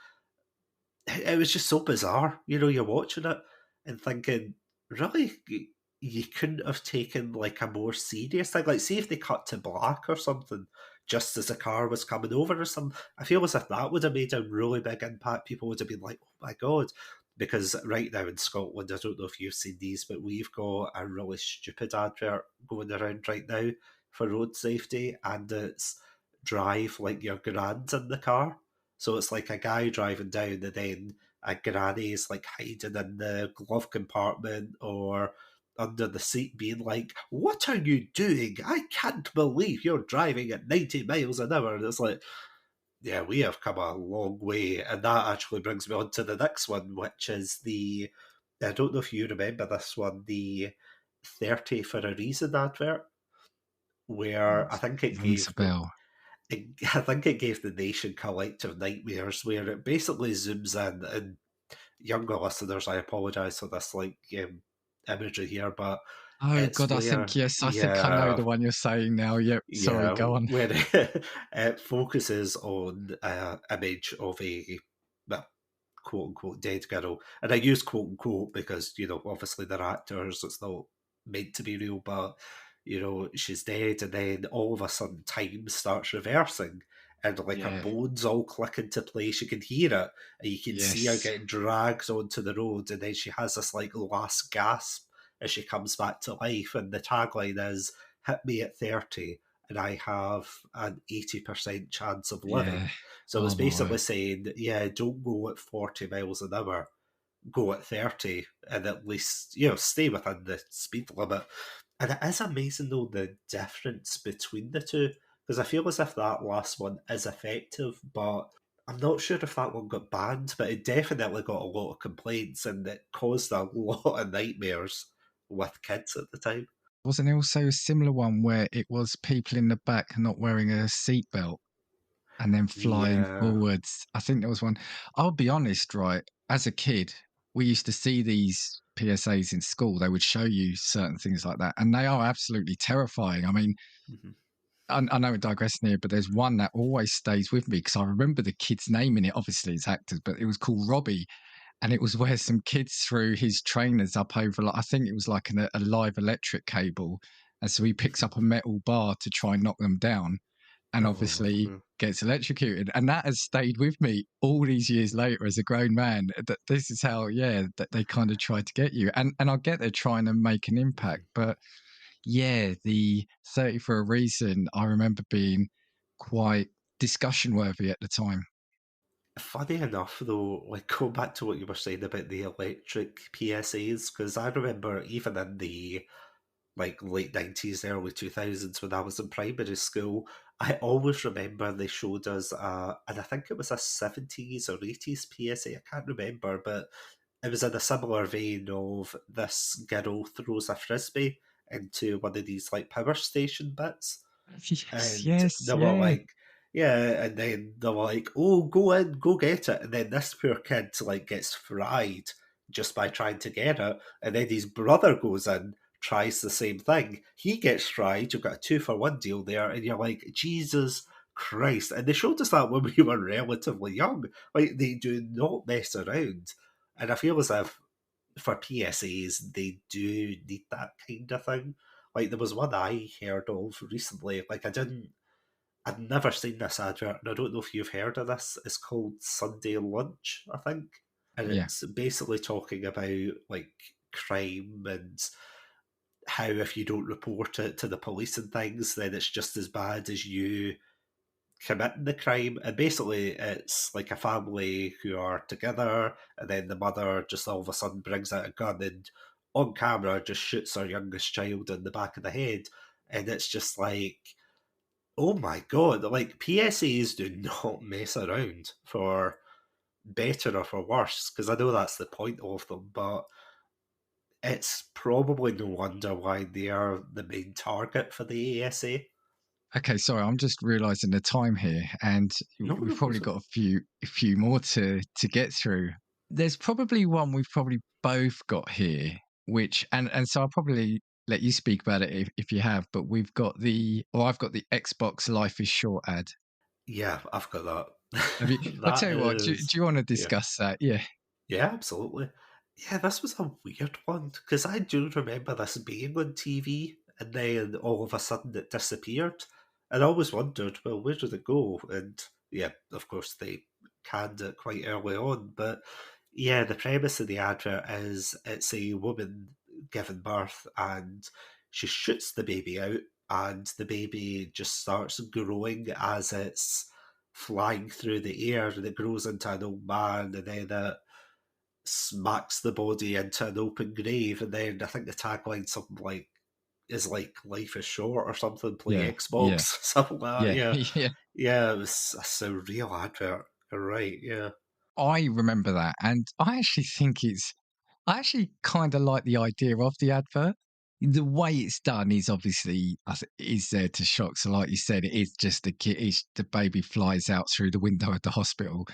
bizarre. You're watching it and thinking, really, you couldn't have taken like a more serious thing. Like, see if they cut to black or something just as the car was coming over or something. I feel as if that would have made a really big impact. People would have been like, oh my God. Because right now in Scotland, I don't know if you've seen these, but we've got a really stupid advert going around right now for road safety, and it's drive like your grand in the car. So it's like a guy driving down, and then a granny is like hiding in the glove compartment or under the seat, being like, "What are you doing? I can't believe you're driving at 90 miles an hour." And it's like, yeah, we have come a long way. And that actually brings me on to the next one, which is I don't know if you remember this one, the 30 for a Reason advert, where I think it rings a gave the bell. I think it gave the nation collective nightmares, where it basically zooms in, and younger listeners, I apologise for this imagery here, but Oh it's God, I think where, yes, I think I know the one you're saying now. Yep, sorry, yeah, go on. where it focuses on an image of a, well, quote unquote dead girl. And I use quote unquote because, obviously they're actors, it's not meant to be real, but, she's dead, and then all of a sudden time starts reversing. And like her Yeah, bones all click into place, you can hear it, and you can see her yes, getting dragged onto the road, and then she has this like last gasp as she comes back to life. And the tagline is, "Hit me at 30, and I have an 80% chance of living." yeah. So it's Oh my basically word. saying, yeah, don't go at 40 miles an hour, go at 30, and at least, stay within the speed limit. And it is amazing, though, the difference between the two, because I feel as if that last one is effective, but I'm not sure if that one got banned, but it definitely got a lot of complaints, and it caused a lot of nightmares with kids at the time. Wasn't there also a similar one where it was people in the back not wearing a seatbelt and then flying Yeah. forwards? I think there was one. I'll be honest, right? As a kid, we used to see these PSAs in school. They would show you certain things like that, and they are absolutely terrifying. I mean, Mhm. I know we're digressing here, but there's one that always stays with me because I remember the kid's name in it. Obviously, it's actors, but it was called Robbie, and it was where some kids threw his trainers up over, like, I think it was like a live electric cable, and so he picks up a metal bar to try and knock them down, and Oh, obviously gets electrocuted, and that has stayed with me all these years later as a grown man. That this is how, yeah, that they kind of try to get you, and I get they're trying to make an impact, but yeah, the 30 for a Reason, I remember being quite discussion worthy at the time. funny enough, though, like going back to what you were saying about the electric PSAs, because I remember even in the like late 90s, early 2000s, when I was in primary school, I always remember they showed us, and I think it was a 70s or 80s PSA, I can't remember, but it was in a similar vein of this girl throws a frisbee into one of these like power station bits, Yes, and yes, they were yeah. like, yeah, and then they were like, oh, go in, go get it, and then this poor kid like gets fried just by trying to get it, and then his brother goes in, tries the same thing, he gets fried. You've got a 2-for-1 deal there, and you're like, Jesus Christ! And they showed us that when we were relatively young. Like, they do not mess around, and I feel as if for PSAs they do need that kind of thing. Like, there was one I heard of recently. Like, I'd never seen this advert, and I don't know if you've heard of this. It's called Sunday Lunch, I think, and Yeah. it's basically talking about like crime and how if you don't report it to the police and things, then it's just as bad as you committing the crime. And basically, it's like a family who are together, and then the mother just all of a sudden brings out a gun and on camera just shoots her youngest child in the back of the head. And it's just like, oh my god, like PSAs do not mess around for better or for worse, because I know that's the point of them, but it's probably no wonder why they are the main target for the ASA. Okay, sorry, I'm just realizing the time here, and No, we've no, probably got a few more to get through. There's probably one we've probably both got here, which and so I'll probably let you speak about it if you have, but I've got the Xbox Life is Short ad. yeah, I've got that. Have you? I'll That tell you what. Do is, you want to yeah. discuss that? Yeah. Yeah, absolutely. Yeah, this was a weird one because I do remember this being on TV and then all of a sudden it disappeared. And I always wondered, well, where did it go? And yeah, of course, they canned it quite early on. But yeah, the premise of the advert is it's a woman giving birth and she shoots the baby out, and the baby just starts growing as it's flying through the air, and it grows into an old man, and then it smacks the body into an open grave, and then I think the tagline something like is like "Life is short" or something. Play Yeah. Xbox, Yeah. something like that. Yeah. Yeah, Yeah. yeah. It was a surreal advert. You're right. Yeah, I remember that, and I actually kind of like the idea of the advert. The way it's done is obviously is there to shock. So, like you said, it is just the kid. The baby flies out through the window of the hospital,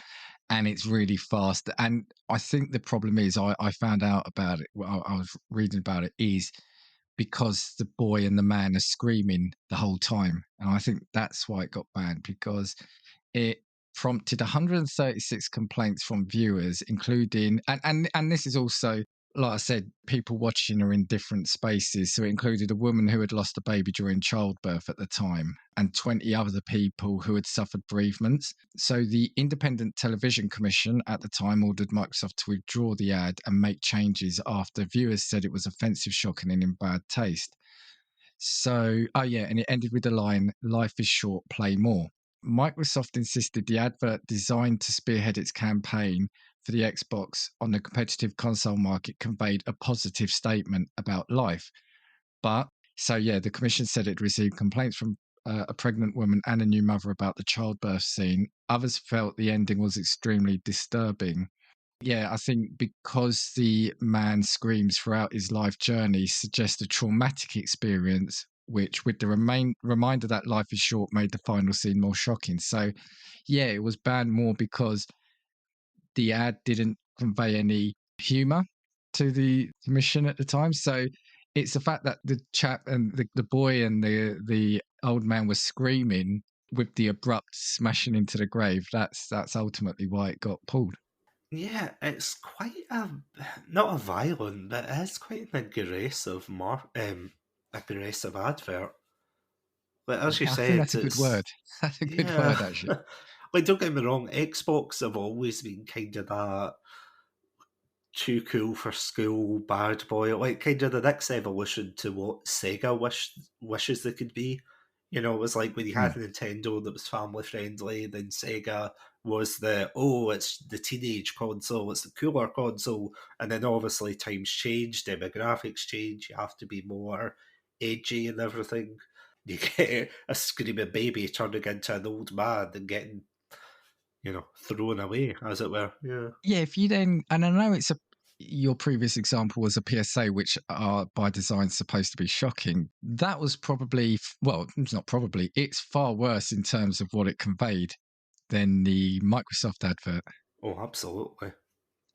and it's really fast. And I think the problem is, I found out about it. Well, I was reading about it is because the boy and the man are screaming the whole time, and I think that's why it got banned because it prompted 136 complaints from viewers, including and this is also, like I said, people watching are in different spaces. So it included a woman who had lost a baby during childbirth at the time and 20 other people who had suffered bereavements. So the Independent Television Commission at the time ordered Microsoft to withdraw the ad and make changes after viewers said it was offensive, shocking, and in bad taste. So, oh yeah, and it ended with the line, "Life is short, play more." Microsoft insisted the advert designed to spearhead its campaign for the Xbox on the competitive console market conveyed a positive statement about life. But, so yeah, the commission said it received complaints from a pregnant woman and a new mother about the childbirth scene. Others felt the ending was extremely disturbing. Yeah, I think because the man screams throughout his life journey suggests a traumatic experience, which, with the reminder that life is short, made the final scene more shocking. So, yeah, it was banned more because the ad didn't convey any humor to the mission at the time. So, it's the fact that the chap and the boy and the old man were screaming with the abrupt smashing into the grave. That's ultimately why it got pulled. yeah. It's quite a not a violent, but it is quite an aggressive advert. But as you I think said, that's a good it's word. That's a good yeah. word, actually. Like, don't get me wrong, Xbox have always been kind of that too cool for school bad boy, like kind of the next evolution to what Sega wishes they could be. You know, it was like when you had Mm. Nintendo that was family friendly, then Sega was it's the teenage console, it's the cooler console, and then obviously times change, demographics change, you have to be more edgy and everything. You get a screaming baby turning into an old man and getting, thrown away, as it were. Yeah. Yeah, if you then, and I know it's your previous example was a PSA, which are by design supposed to be shocking. That was probably, well, it's not probably, it's far worse in terms of what it conveyed than the Microsoft advert. Oh, absolutely.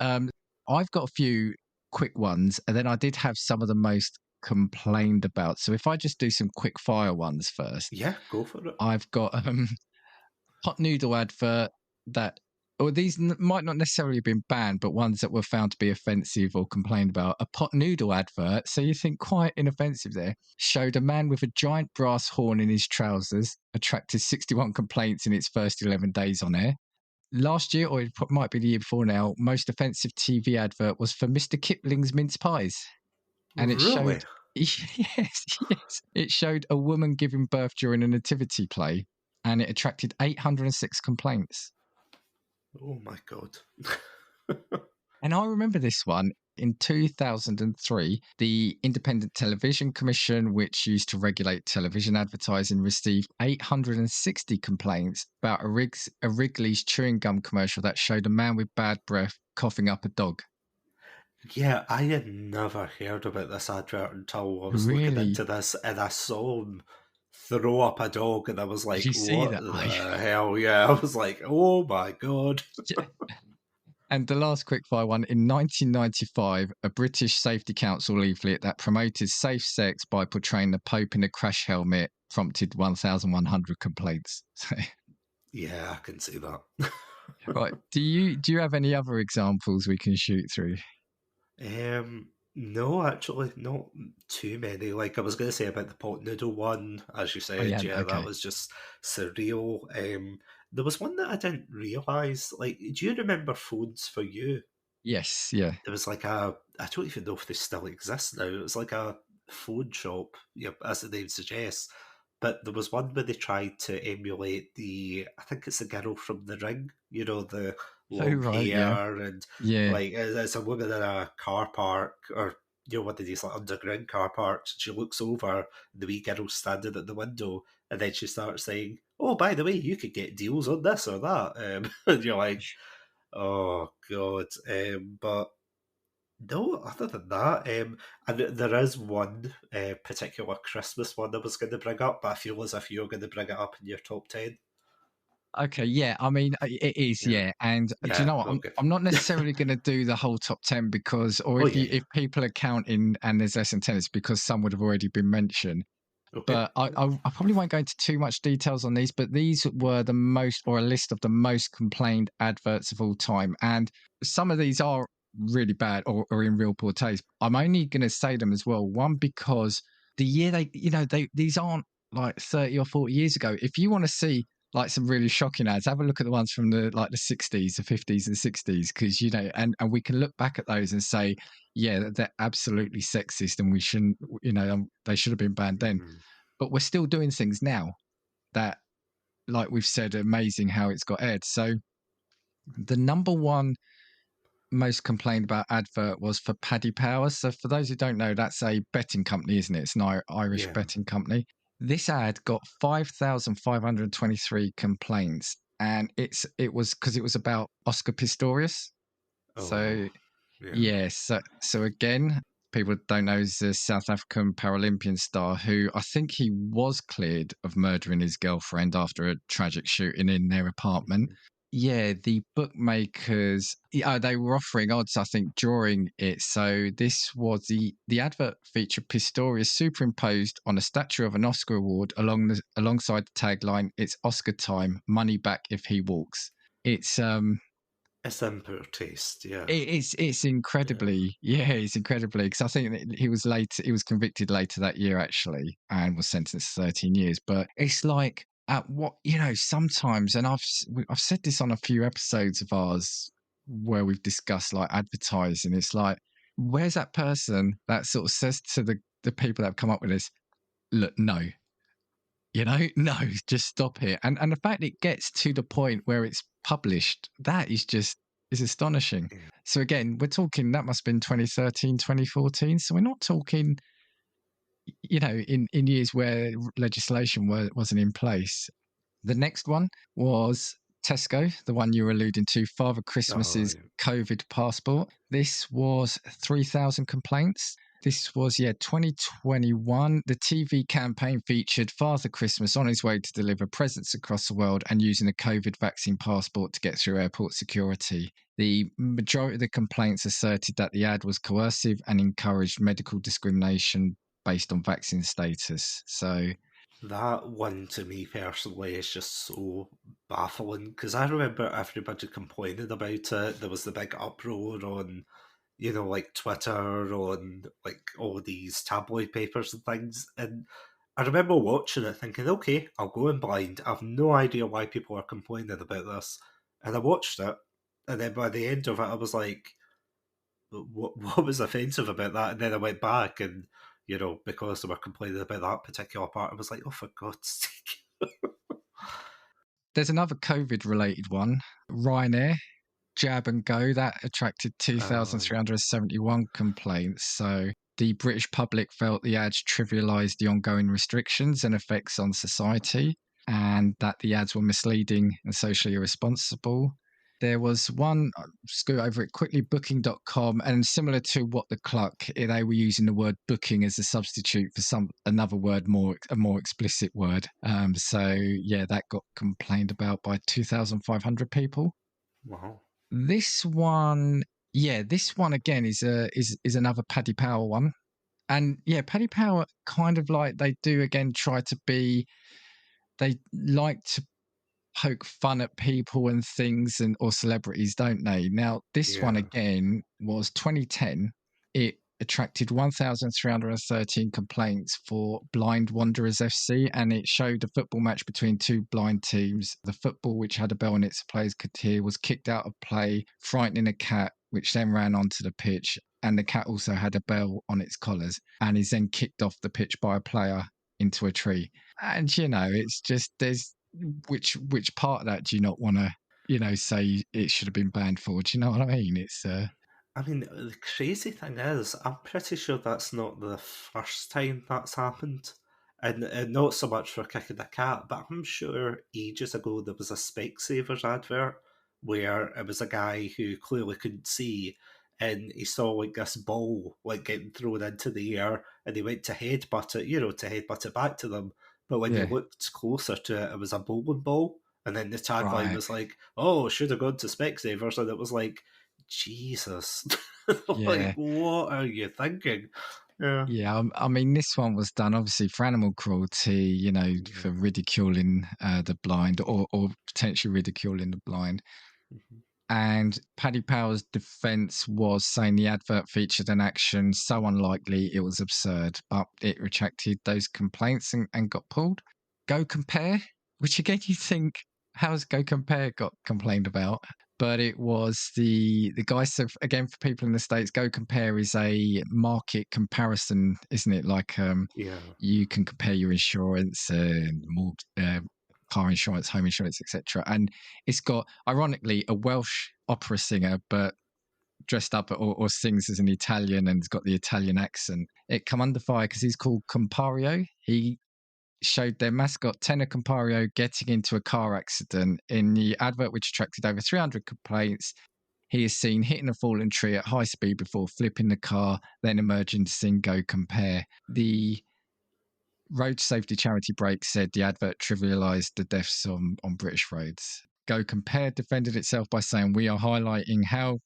I've got a few quick ones, and then I did have some of the most complained about. So if I just do some quick fire ones first, Yeah, go for it. I've got hot noodle advert that, or these might not necessarily have been banned, but ones that were found to be offensive or complained about. A pot noodle advert, so you think quite inoffensive there, showed a man with a giant brass horn in his trousers, attracted 61 complaints in its first 11 days on air. Last year, or it might be the year before now, most offensive TV advert was for Mr. Kipling's mince pies. And it Really? showed, yes, it showed a woman giving birth during a nativity play, and it attracted 806 complaints. Oh my god. And I remember this one in 2003. The Independent Television Commission, which used to regulate television advertising, received 860 complaints about a Wrigley's chewing gum commercial that showed a man with bad breath coughing up a dog. Yeah, I had never heard about this advert until I was looking Really? into this, and I saw him throw up a dog, and I was Did like, you see what that? the hell? Yeah, I was like, oh my god. Yeah. And the last quickfire one, in 1995, a British Safety Council leaflet that promoted safe sex by portraying the Pope in a crash helmet prompted 1,100 complaints. Yeah, I can see that. Right. Do you have any other examples we can shoot through? No, actually, not too many. Like I was going to say about the pot noodle one, as you said, yeah, yeah, okay. that was just surreal. There was one that I didn't realise. Like, do you remember Phones for You? Yes, yeah. There was like I don't even know if they still exist now. It was like a phone shop, as the name suggests. But there was one where they tried to emulate I think it's the girl from The Ring, the Oh, long right, yeah. hair and Yeah. like it's a woman in a car park or one of these like underground car parks. She looks over, the wee girl's standing at the window, and then she starts saying, "Oh, by the way, you could get deals on this or that," and you're like, "Oh God!" But no, other than that, and there is one particular Christmas one I was going to bring up, but I feel as if you're going to bring it up in your top 10. Okay, yeah. I mean, it is, Yeah. yeah. And do you Yeah, know what? okay. I'm not necessarily going to do the whole top 10 because, or Oh, if yeah, yeah. if people are counting and there's less than 10, it's because some would have already been mentioned. Okay. But I probably won't go into too much details on these, but these were the most, or a list of the most complained adverts of all time. And some of these are really bad or in real poor taste. I'm only going to say them as well. One, because the year these aren't like 30 or 40 years ago. If you want to see like some really shocking ads, have a look at the ones from the 60s, the 50s and 60s, because, and we can look back at those and say, yeah, they're absolutely sexist and we shouldn't, they should have been banned then. Mhm. But we're still doing things now that, like we've said, amazing how it's got aired. So the number one most complained about advert was for Paddy Power. So for those who don't know, that's a betting company, isn't it? It's an Irish Yeah. betting company. This ad got 5,523 complaints, and it was because it was about Oscar Pistorius. So Oh, yeah. yes, so again, people don't know he's a South African Paralympian star who I think he was cleared of murdering his girlfriend after a tragic shooting in their apartment. Yeah, the bookmakers, they were offering odds, I think, during it. So this was the advert featured Pistorius superimposed on a statue of an Oscar award alongside the tagline, "It's Oscar time, money back if he walks." It's It's in poor taste, yeah. it's incredibly, it's incredibly, because I think that he was convicted later that year actually and was sentenced to 13 years. But it's like at what sometimes, and I've said this on a few episodes of ours where we've discussed like advertising. It's like, where's that person that sort of says to the people that have come up with this, look, no, no, just stop it. And the fact it gets to the point where it's published, that is astonishing. Yeah. So again, we're talking, that must have been 2013, 2014. So we're not talking, in years where legislation wasn't in place. The next one was Tesco, the one you were alluding to, Father Oh, Christmas's yeah. COVID passport. This was 3,000 complaints. This was, 2021. The TV campaign featured Father Christmas on his way to deliver presents across the world and using a COVID vaccine passport to get through airport security. The majority of the complaints asserted that the ad was coercive and encouraged medical discrimination based on vaccine status. So, That one to me personally is just so baffling because I remember everybody complaining about it. There was the big uproar on, like Twitter, on like all these tabloid papers and things. And I remember watching it thinking, okay, I'll go in blind. I have no idea why people are complaining about this. And I watched it. And then by the end of it, I was like, what was offensive about that? And then I went back and, because they were complaining about that particular part, I was like, oh, for God's sake. there's another COVID related one, Ryanair. Jab and Go, that attracted Yeah. 2,371 complaints. So the British public felt the ads trivialised the ongoing restrictions and effects on society, and that the ads were misleading and socially irresponsible. There was one, I'll just go over it quickly, booking.com, and similar to What the Cluck, they were using the word booking as a substitute for another word, a more explicit word. That got complained about by 2,500 people. Wow. This one, this one again is another Paddy Power one, and Paddy Power kind of like they do again try to be, they like to poke fun at people and things or celebrities, don't they? Now this one Yeah. again was 2010. It attracted 1,313 complaints for Blind Wanderers FC, and it showed a football match between two blind teams. The football, which had a bell on it so players could hear, was kicked out of play, frightening a cat, which then ran onto the pitch. And the cat also had a bell on its collars and is then kicked off the pitch by a player into a tree. And it's just there's which part of that do you not want to say it should have been banned for? Do you know what I mean? It's I mean, the crazy thing is, I'm pretty sure that's not the first time that's happened. And not so much for kicking the cat, but I'm sure ages ago there was a Specsavers advert where it was a guy who clearly couldn't see, and he saw like this ball like getting thrown into the air, and he went to headbutt it, to headbutt it back to them. But when you yeah, looked closer to it, it was a bowling ball. And then the tagline right. was like, "Oh, should have gone to Specsavers," and it was like, Jesus. Like, Yeah. what are you thinking? Yeah. Yeah, I mean, this one was done obviously for animal cruelty, Yeah. for ridiculing the blind or potentially ridiculing the blind. Mhm. And Paddy Power's defense was saying the advert featured an action so unlikely it was absurd, but it retracted those complaints and got pulled. Go Compare, which again you think, how's Go Compare got complained about? But it was the guy. So again, for people in the States, Go Compare is a market comparison, isn't it? Like Yeah. you can compare your insurance and more car insurance, home insurance, etc. And it's got, ironically, a Welsh opera singer, but dressed up or sings as an Italian and has got the Italian accent. It come under fire because he's called Compario. He showed their mascot Tenor Compario getting into a car accident in the advert, which attracted over 300 complaints. He is seen hitting a fallen tree at high speed before flipping the car, then emerging to sing Go Compare. The road safety charity break said the advert trivialised the deaths on British roads. Go Compare defended itself by saying, we are highlighting how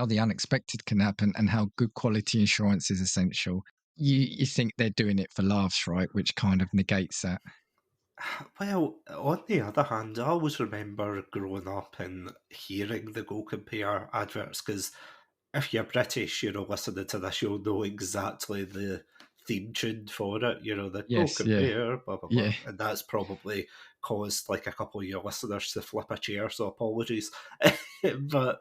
the unexpected can happen and how good quality insurance is essential. You think they're doing it for laughs, right? Which kind of negates that. Well, on the other hand, I always remember growing up and hearing the Go Compare adverts because if you're British, listening to this, you'll know exactly the theme tune for it, the Go Yes, yeah, Compare, blah, blah, yeah. blah. And that's probably caused like a couple of your listeners to flip a chair, so apologies. But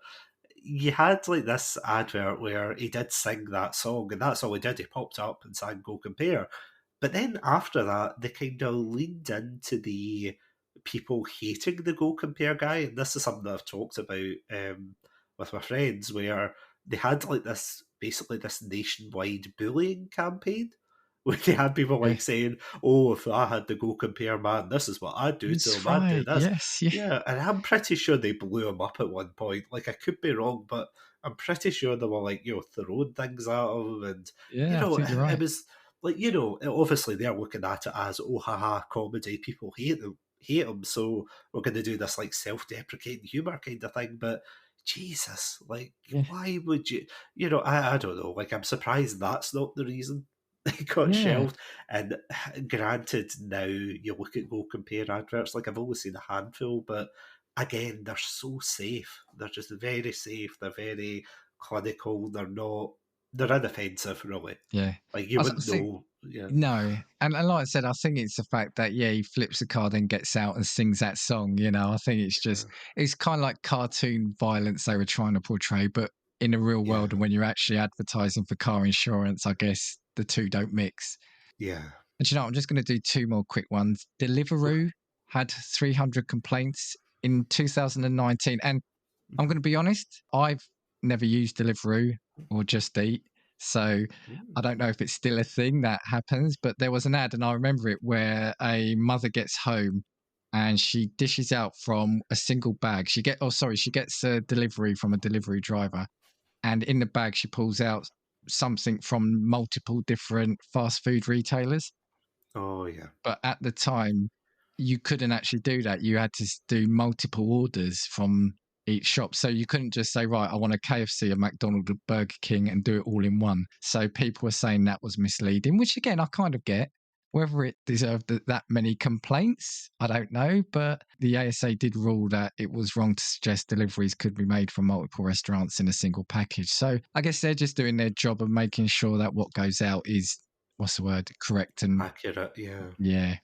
you had like this advert where he did sing that song, and that's all he did. He popped up and sang Go Compare. But then after that, they kind of leaned into the people hating the Go Compare guy. And this is something I've talked about with my friends, where they had like this basically this nationwide bullying campaign Where they had people Yeah. like saying, "Oh, if I had to go compare man, this is what I'd do to That's him. I'd do right. this." Yes. Yeah. Yeah, and I'm pretty sure they blew him up at one point. Like, I could be wrong, but I'm pretty sure they were like, throwing things at him, and Yeah. I think you're it right. was like, obviously they're looking at it as, oh, haha, comedy. People hate him, so we're going to do this like self-deprecating humor kind of thing. But Jesus, like, Yeah. why would you? I don't know. Like, I'm surprised that's not the reason it got Yeah. shelved. And granted, now you look at Go Compare adverts, like I've only seen a handful, but again, they're so safe. They're just very safe. They're very clinical. They're inoffensive, really. Yeah. Like, you I wouldn't think know. Yeah. no, and like I said, I think it's the fact that he flips the card and gets out and sings that song. I think it's kind of like cartoon violence they were trying to portray, but in the real Yeah. world, and when you're actually advertising for car insurance, I guess the two don't mix. Yeah. And I'm just going to do two more quick ones. Deliveroo had 300 complaints in 2019, and I'm going to be honest, I've never used Deliveroo or Just Eat. So I don't know if it's still a thing that happens, but there was an ad, and I remember it, where a mother gets home and she dishes out from a single bag. She gets a delivery from a delivery driver, and in the bag she pulls out something from multiple different fast food retailers. Oh, yeah. But at the time, you couldn't actually do that. You had to do multiple orders from each shop. So you couldn't just say, right, I want a KFC, a McDonald's, a Burger King, and do it all in one. So people were saying that was misleading, which again, I kind of get. Whether it deserved that many complaints, I don't know. But the ASA did rule that it was wrong to suggest deliveries could be made from multiple restaurants in a single package. So I guess they're just doing their job of making sure that what goes out is, what's the word, correct and Accurate, yeah. yeah.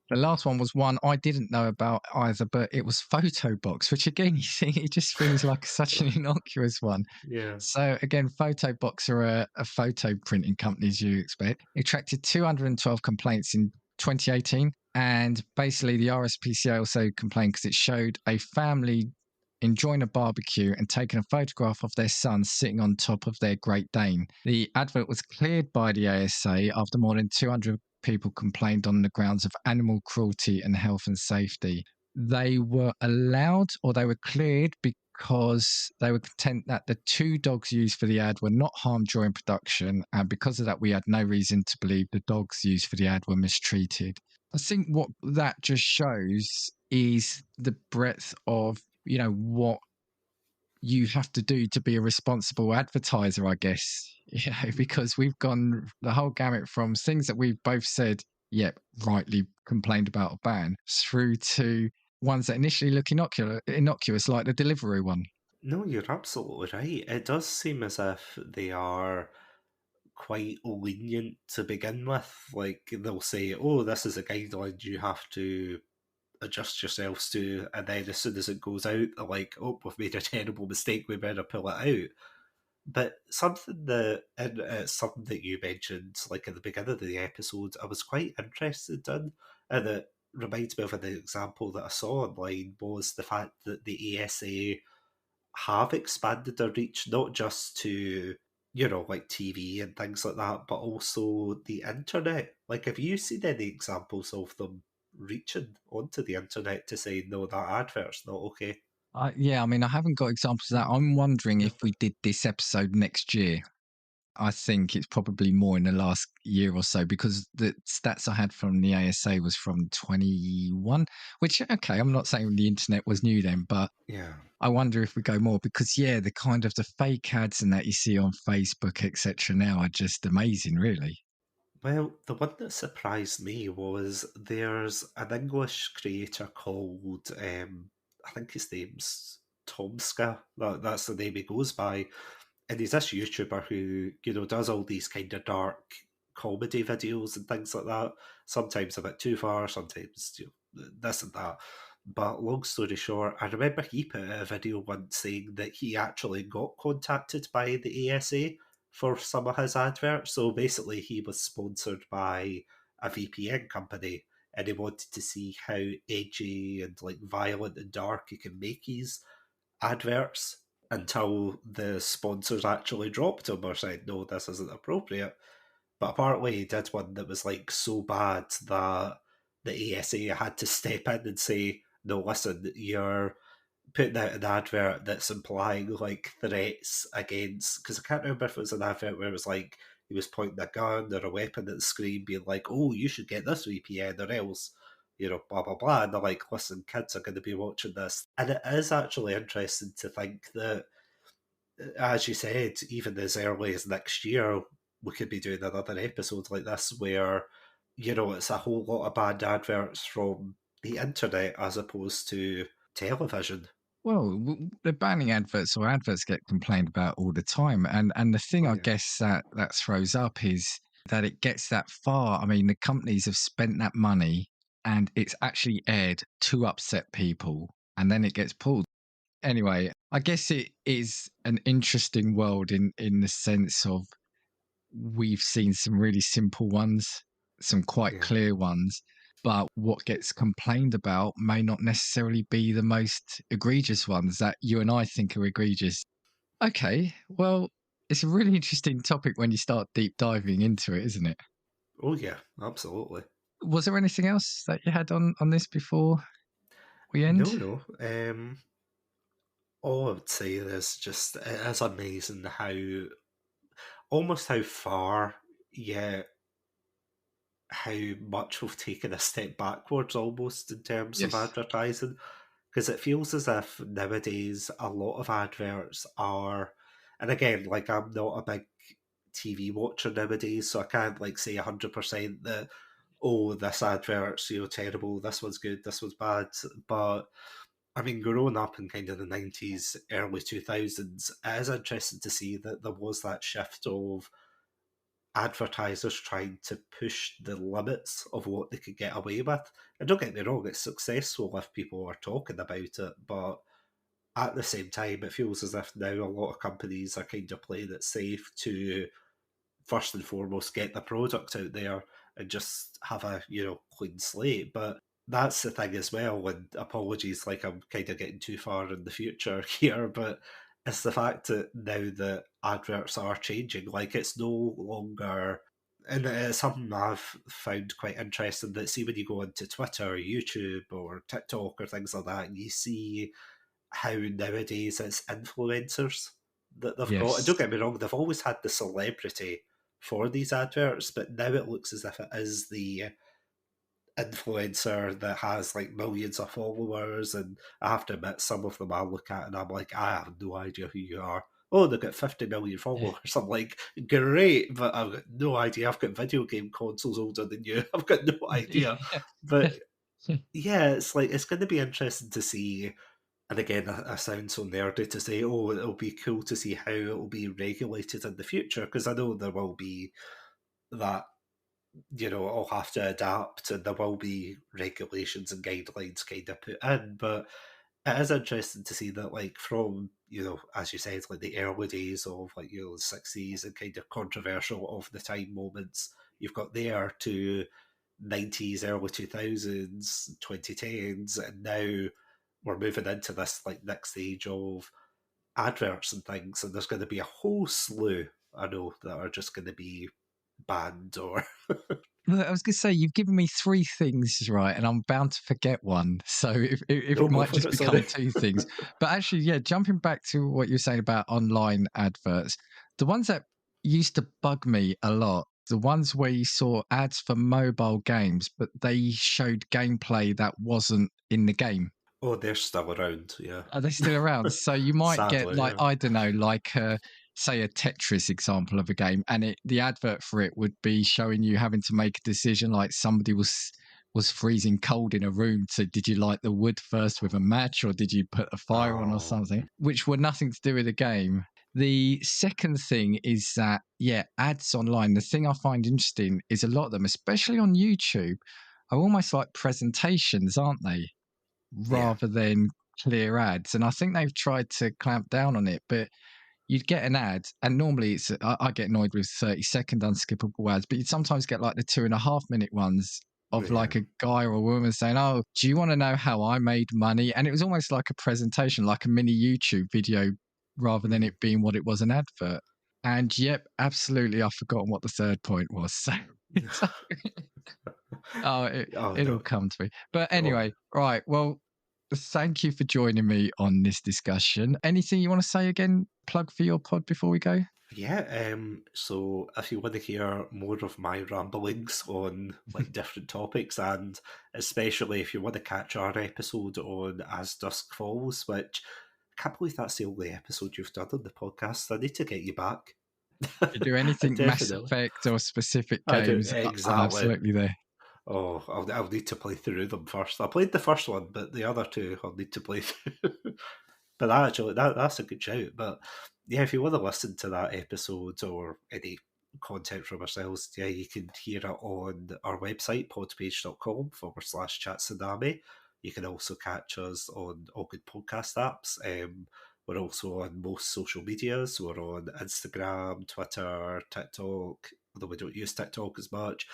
The last one was one I didn't know about either, but it was Photobox, which again, you see, it just feels like such an innocuous one. Yeah. So again, Photobox are a photo printing company, as you expect. It attracted 212 complaints in 2018. And basically the RSPCA also complained because it showed a family enjoying a barbecue and taking a photograph of their son sitting on top of their Great Dane. The advert was cleared by the ASA after more than 200 people complained on the grounds of animal cruelty and health and safety. They were allowed, or they were cleared, because they were content that the two dogs used for the ad were not harmed during production, and because of that, we had no reason to believe the dogs used for the ad were mistreated. I think what that just shows is the breadth of, what you have to do to be a responsible advertiser, I guess. Because we've gone the whole gamut from things that we've both said, yep, rightly complained about a ban, through to ones that initially look innocuous, like the delivery one. No, you're absolutely right. It does seem as if they are quite lenient to begin with. Like, they'll say, oh, this is a guideline you have to adjust yourselves to, and then as soon as it goes out, they're like, oh, we've made a terrible mistake, we better pull it out. But something that you mentioned, like at the beginning of the episode, I was quite interested in, and it reminds me of an example that I saw online, was the fact that the ASA have expanded their reach, not just to, like TV and things like that, but also the internet. Like, have you seen any examples of them reaching onto the internet to say, no, that advert's not okay? Yeah, I mean, I haven't got examples of that. I'm wondering if we did this episode next year. I think it's probably more in the last year or so, because the stats I had from the ASA was from 21, which, okay, I'm not saying the internet was new then, but Yeah. I wonder if we go more, because the kind of the fake ads and that you see on Facebook, etc. now are just amazing, really. Well, the one that surprised me was there's an English creator called, I think his name's Tomska. That's the name he goes by. And he's this YouTuber who, does all these kind of dark comedy videos and things like that. Sometimes a bit too far, sometimes this and that. But long story short, I remember he put out a video once saying that he actually got contacted by the ASA for some of his adverts. So basically, he was sponsored by a VPN company, and he wanted to see how edgy and like violent and dark he can make his adverts, until the sponsors actually dropped him or said, no, this isn't appropriate. But apparently he did one that was like so bad that the ASA had to step in and say, no, listen, you're putting out an advert that's implying like threats against, because I can't remember if it was an advert where it was like he was pointing a gun or a weapon at the screen being like, oh, you should get this VPN or else, you know, blah blah blah. And they're like, listen, kids are going to be watching this. And it is actually interesting to think that, as you said, even as early as next year we could be doing another episode like this where, you know, it's a whole lot of bad adverts from the internet as opposed to television. Well, the banning adverts or adverts get complained about all the time, and the thing Oh, I yeah. guess that throws up is that it gets that far. I mean, the companies have spent that money, and it's actually aired to upset people, and then it gets pulled. Anyway, I guess it is an interesting world in the sense of we've seen some really simple ones, some quite Yeah. clear ones, but what gets complained about may not necessarily be the most egregious ones that you and I think are egregious. Okay, well, it's a really interesting topic when you start deep diving into it, isn't it? Oh, yeah, absolutely. Was there anything else that you had on this before we end? No. All I would say is just it is amazing how almost how far, yeah, how much we've taken a step backwards almost in terms of Yes. advertising. Because it feels as if nowadays a lot of adverts are, and again, like I'm not a big TV watcher nowadays, so I can't like say 100% that, oh, this advert's, you know, terrible, this one's good, this one's bad. But I mean, growing up in kind of the 90s, early 2000s, it is interesting to see that there was that shift of advertisers trying to push the limits of what they could get away with. And don't get me wrong, it's successful if people are talking about it, but at the same time, it feels as if now a lot of companies are kind of playing it safe to first and foremost get the product out there and just have a, you know, clean slate. But that's the thing as well, and apologies, like I'm kind of getting too far in the future here, but it's the fact that now that adverts are changing, like it's no longer, and it's something I've found quite interesting, that see when you go onto Twitter or YouTube or TikTok or things like that, and you see how nowadays it's influencers that they've got. And Yes. don't get me wrong, they've always had the celebrity for these adverts, but now it looks as if it is the influencer that has like millions of followers. And I have to admit, some of them I look at and I'm like, I have no idea who you are. Oh, they've got 50 million followers. I'm like, great, but I've got no idea. I've got video game consoles older than you. I've got no idea. But yeah, it's like, it's going to be interesting to see. And again, I sound so nerdy to say, oh, it'll be cool to see how it'll be regulated in the future, because I know there will be that, you know, it'll have to adapt and there will be regulations and guidelines kind of put in. But it is interesting to see that, like, from, you know, as you said, like the early days of, like, you know, the 60s and kind of controversial of the time moments you've got there, to 90s, early 2000s, 2010s, and now we're moving into this like next stage of adverts and things, and there's going to be a whole slew, I know, that are just going to be banned or Well, I was going to say, you've given me three things, right? And I'm bound to forget one. So if no, it go might for just it. become Sorry. two things. But actually, yeah, jumping back to what you were saying about online adverts, the ones that used to bug me a lot, the ones where you saw ads for mobile games, but they showed gameplay that wasn't in the game. Oh, they're still around, yeah. Are they still around? So you might get Sadly, like, yeah. I don't know, like say a Tetris example of a game, and the advert for it would be showing you having to make a decision, like somebody was freezing cold in a room. So did you light the wood first with a match, or did you put a fire on or Oh, something, which were nothing to do with the game. The second thing is that, yeah, ads online, the thing I find interesting is a lot of them, especially on YouTube, are almost like presentations, aren't they? yeah. Rather than clear ads. And I think they've tried to clamp down on it, but you'd get an ad, and normally I get annoyed with 30-second unskippable ads, but you'd sometimes get like the 2.5 minute ones of Yeah. like a guy or a woman saying, oh, do you want to know how I made money? And it was almost like a presentation, like a mini YouTube video, rather than Mm. it being what it was, an advert. And yep, absolutely, I've forgotten what the third point was. So, it'll no. come to me. But anyway, right. Well, thank you for joining me on this discussion. Anything you want to say again? Plug for your pod before we go? Yeah, so if you want to hear more of my ramblings on like different topics, and especially if you want to catch our episode on As Dusk Falls, which I can't believe that's the only episode you've done on the podcast. I need to get you back. If you do anything Mass Definitely. Effect or specific I do, games, I'm exactly. absolutely there. Oh, I'll need to play through them first. I played the first one, but the other two I'll need to play through. But that's a good shout. But yeah, if you want to listen to that episode or any content from ourselves, yeah, you can hear it on our website, podpage.com/Chatsunami. You can also catch us on all good podcast apps. We're also on most social medias. We're on Instagram, Twitter, TikTok, although we don't use TikTok as much.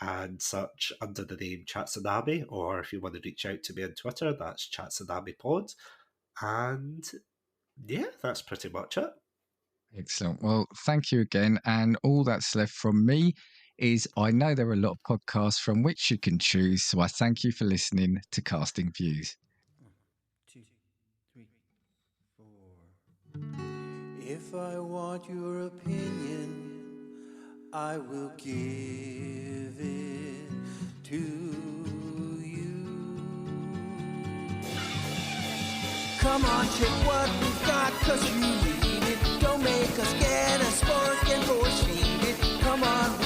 And such under the name Chatsunami, or if you want to reach out to me on Twitter, that's Chatsunami Pod. And yeah, that's pretty much it. Excellent. Well, thank you again. And all that's left from me is I know there are a lot of podcasts from which you can choose. So I thank you for listening to Casting Views. 1, 2, 3, 4. If I want your opinion, I will give it to you. Come on, check what we've got, 'cause you need it. Don't make us get a spark and force feed it. Come on,